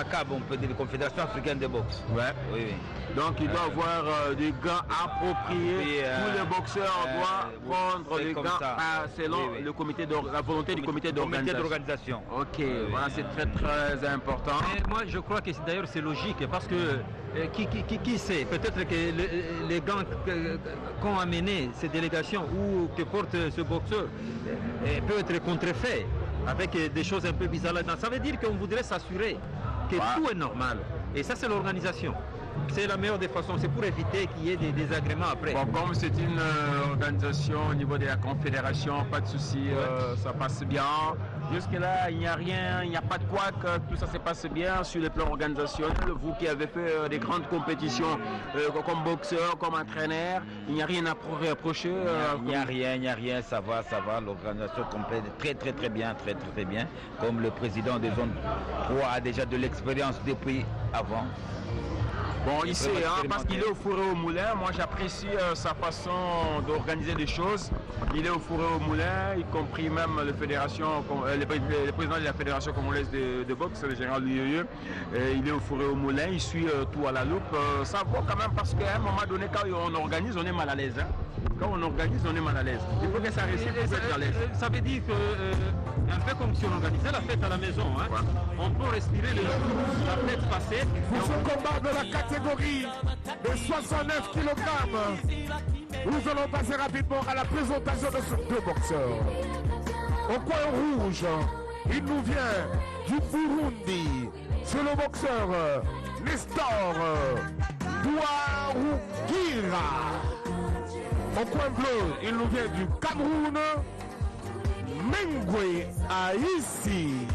CAB, on peut dire, la Confédération africaine de boxe. Ouais. Oui. Donc il doit avoir des gants appropriés. Tous les boxeurs doivent prendre des gants selon le comité la volonté du comité d'organisation. Ok, voilà, c'est très très important. Et moi je crois que d'ailleurs c'est logique parce que qui sait, peut-être que les gants qu'ont amené ces délégations ou que porte ce boxeur peut être contrefaits avec des choses un peu bizarres là-dedans. Ça veut dire qu'on voudrait s'assurer que tout est normal. Et ça c'est l'organisation. C'est la meilleure des façons, c'est pour éviter qu'il y ait des désagréments après. Bon, comme c'est une organisation au niveau de la confédération, pas de souci, ça passe bien. Jusque-là, il n'y a rien, il n'y a pas de couac, tout ça se passe bien sur le plan organisationnel. Vous qui avez fait des grandes compétitions comme boxeur, comme entraîneur, il n'y a rien à reprocher. Il n'y a rien, ça va, l'organisation complète très bien. Comme le président des zones 3 a déjà de l'expérience depuis avant. Bon, il sait, parce qu'il est au four et au moulin. Moi, j'apprécie sa façon d'organiser les choses. Il est au four et au moulin, y compris même le président de la fédération congolaise de boxe, le général Lieu. Il est au four et au moulin, il suit tout à la loupe. Ça vaut quand même parce qu'à un moment donné, quand on organise, on est mal à l'aise. Quand on organise, on est mal à l'aise. Il faut que ça réussisse pour être à l'aise. Ça veut dire que, un peu comme si on organisait la fête à la maison, on peut respirer la fête passée. Pour ce combat de la catégorie de 69 kg, nous allons passer rapidement à la présentation de ces deux boxeurs. Au coin rouge, il nous vient du Burundi. C'est le boxeur Nestor Ndouarougira. Au coin bleu, il nous vient du Cameroun, Mengwe Aïssi.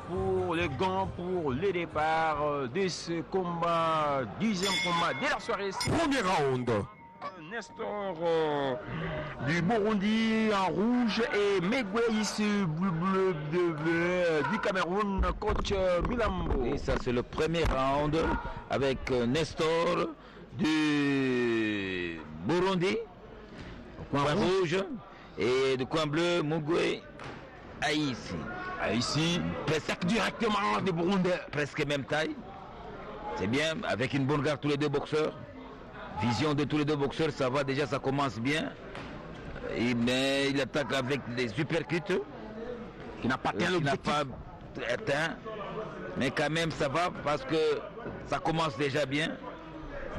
Pour les gants, pour le départ de ce combat, 10e combat de la soirée. Premier round. Nestor du Burundi en rouge et Megweis bleu du Cameroun, coach Milambo. Et ça c'est le premier round avec Nestor du Burundi, coin rouge, et du coin bleu Mugwe Aïssi. Ici, presque directement des Burundais. Presque même taille. C'est bien, avec une bonne garde tous les deux boxeurs. Vision de tous les deux boxeurs, ça va déjà, ça commence bien. Mais il attaque avec des uppercuts. Qui n'a pas atteint. Mais quand même ça va parce que ça commence déjà bien.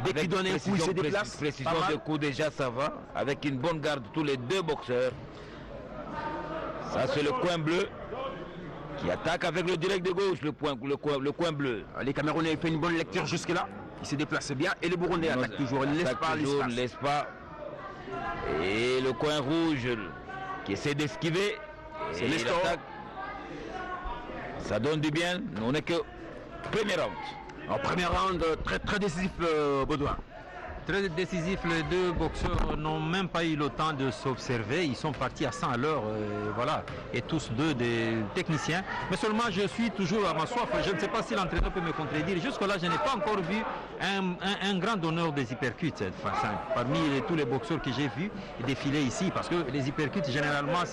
Dès qu'il donne un coup, il se déplace. Précision de coup déjà ça va. Avec une bonne garde tous les deux boxeurs. Ça c'est le coin bleu qui attaque avec le direct de gauche, le coin bleu. Les Camerounais font une bonne lecture jusque-là. Ils se déplacent bien et les Burundais attaquent toujours. Ils ne laissent pas. Et le coin rouge qui essaie d'esquiver. C'est Nestor. Ça donne du bien. On n'est que premier round. En premier round, très décisif, Baudouin. Très décisif, les deux boxeurs n'ont même pas eu le temps de s'observer, ils sont partis à 100 à l'heure, voilà, et tous deux des techniciens. Mais seulement je suis toujours à ma soif, je ne sais pas si l'entraîneur peut me contredire, jusque-là je n'ai pas encore vu un grand donneur des hypercutes, parmi tous les boxeurs que j'ai vus défiler ici, parce que les hypercutes généralement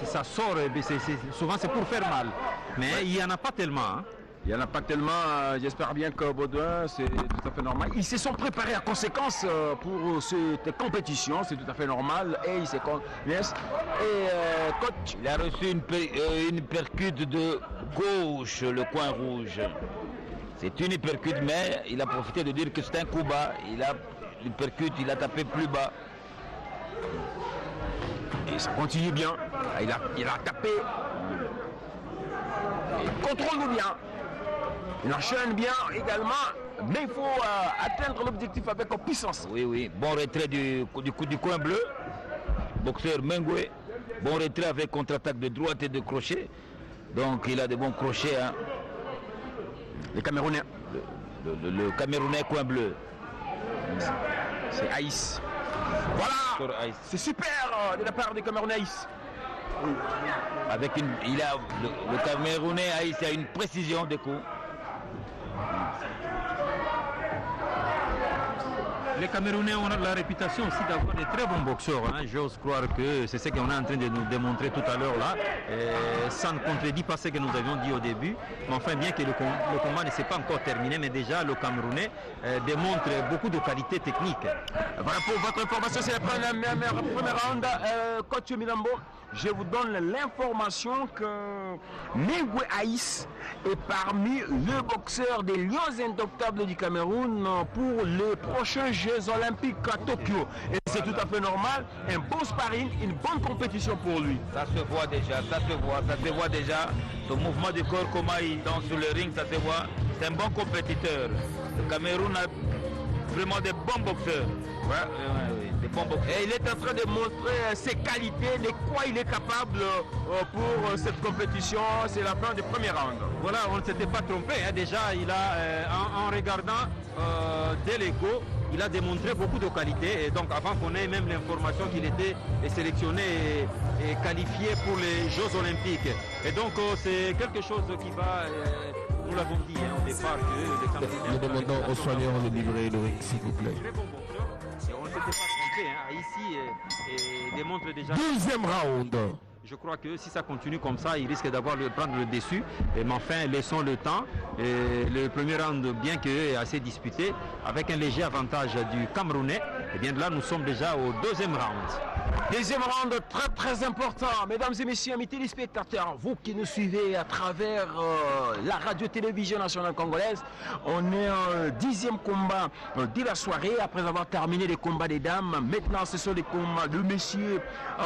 ça sort, souvent c'est pour faire mal, mais il n'y en a pas tellement. Hein. Il n'y en a pas tellement, j'espère bien que Baudouin, c'est tout à fait normal. Ils se sont préparés à conséquence pour cette compétition, c'est tout à fait normal. Et ils se connaissent. Et coach, il a reçu une percute de gauche, le coin rouge. C'est une percute, mais il a profité de dire que c'est un coup bas. Il a tapé plus bas. Et ça continue bien. Il a tapé. Il contrôle bien. Il enchaîne bien également, mais il faut atteindre l'objectif avec puissance. Oui. Bon retrait du coin bleu. Boxeur Mengwe. Bon retrait avec contre-attaque de droite et de crochet. Donc il a de bons crochets. Hein. Les Camerounais. Le Camerounais coin bleu. C'est Aïs. Voilà. C'est super de la part des Camerounais Aïs. Le Camerounais Aïs a une précision des coups. Les Camerounais ont la réputation aussi d'avoir des très bons boxeurs. Hein. J'ose croire que c'est ce qu'on est en train de nous démontrer tout à l'heure là. Ça ne contredit pas ce que nous avions dit au début. Mais enfin, bien que le combat ne s'est pas encore terminé, mais déjà le Camerounais démontre beaucoup de qualités techniques. Voilà pour votre information, c'est la première round. Coach Milambo, je vous donne l'information que Mengwe Aïs est parmi les boxeurs des Lions Indomptables du Cameroun pour les prochains Jeux Olympiques à Tokyo. Et c'est tout à fait normal, un bon sparring, une bonne compétition pour lui. Ça se voit déjà. Son mouvement du corps, comment il danse sur le ring, ça se voit. C'est un bon compétiteur. Le Cameroun a vraiment des bons boxeurs. Des bons boxeurs. Et il est en train de montrer ses qualités, de quoi il est capable pour cette compétition. C'est la fin du premier round. Voilà, on ne s'était pas trompé. Hein. Déjà, il a, en regardant dès l'ego, il a démontré beaucoup de qualités. Et donc, avant qu'on ait même l'information qu'il était sélectionné et qualifié pour les Jeux Olympiques. Et donc, c'est quelque chose qui va... nous l'avons dit hein, au départ que les Camerounais... Nous demandons aux soignants de livrer le ring, s'il vous plaît. Très bon boxeur. Et on ne s'était pas trompé. Hein. Ici, et démontre déjà... Deuxième round. Je crois que si ça continue comme ça, il risque d'avoir prendre le dessus. Mais enfin, laissons le temps. Et le premier round, bien qu'il est assez disputé, avec un léger avantage du Camerounais, et bien là, nous sommes déjà au deuxième round. Deuxième round très important. Mesdames et messieurs, amis téléspectateurs, vous qui nous suivez à travers la radio-télévision nationale congolaise, on est en 10e combat de la soirée, après avoir terminé les combats des dames. Maintenant, ce sont les combats de messieurs.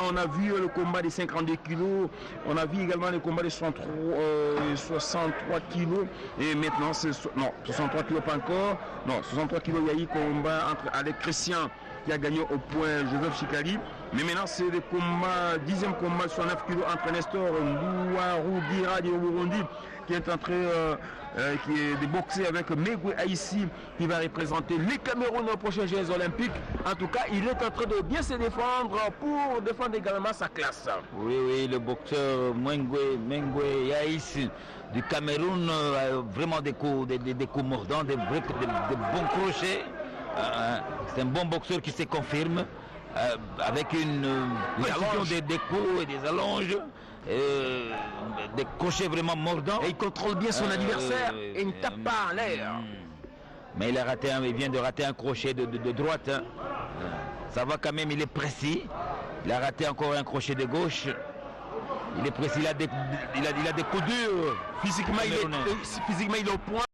On a vu le combat des 52 kilos, on a vu également le combat des 63 kilos, et maintenant, non, 63 kilos pas encore, non, 63 kilos, il y a eu combat entre Alec Christian, qui a gagné au point Joseph Chikali. Mais maintenant, c'est le combat, 10e combat sur 9 kilos entre Nestor Mbouarou Giradi au Burundi, qui est en train de boxer avec Megwe Aïssi qui va représenter les Cameroun aux prochains Jeux Olympiques. En tout cas, il est en train de bien se défendre pour défendre également sa classe. Oui, oui, le boxeur Megwe Aïssi du Cameroun, vraiment des coups mordants, des bons crochets. C'est un bon boxeur qui se confirme avec une précision des coups et des allonges. Des crochets vraiment mordants. Et il contrôle bien son adversaire et ne tape pas en l'air. Mais il vient de rater un crochet de droite. Hein. Ça va quand même, il est précis. Il a raté encore un crochet de gauche. Il est précis, il a des coups durs. Physiquement, il est au point.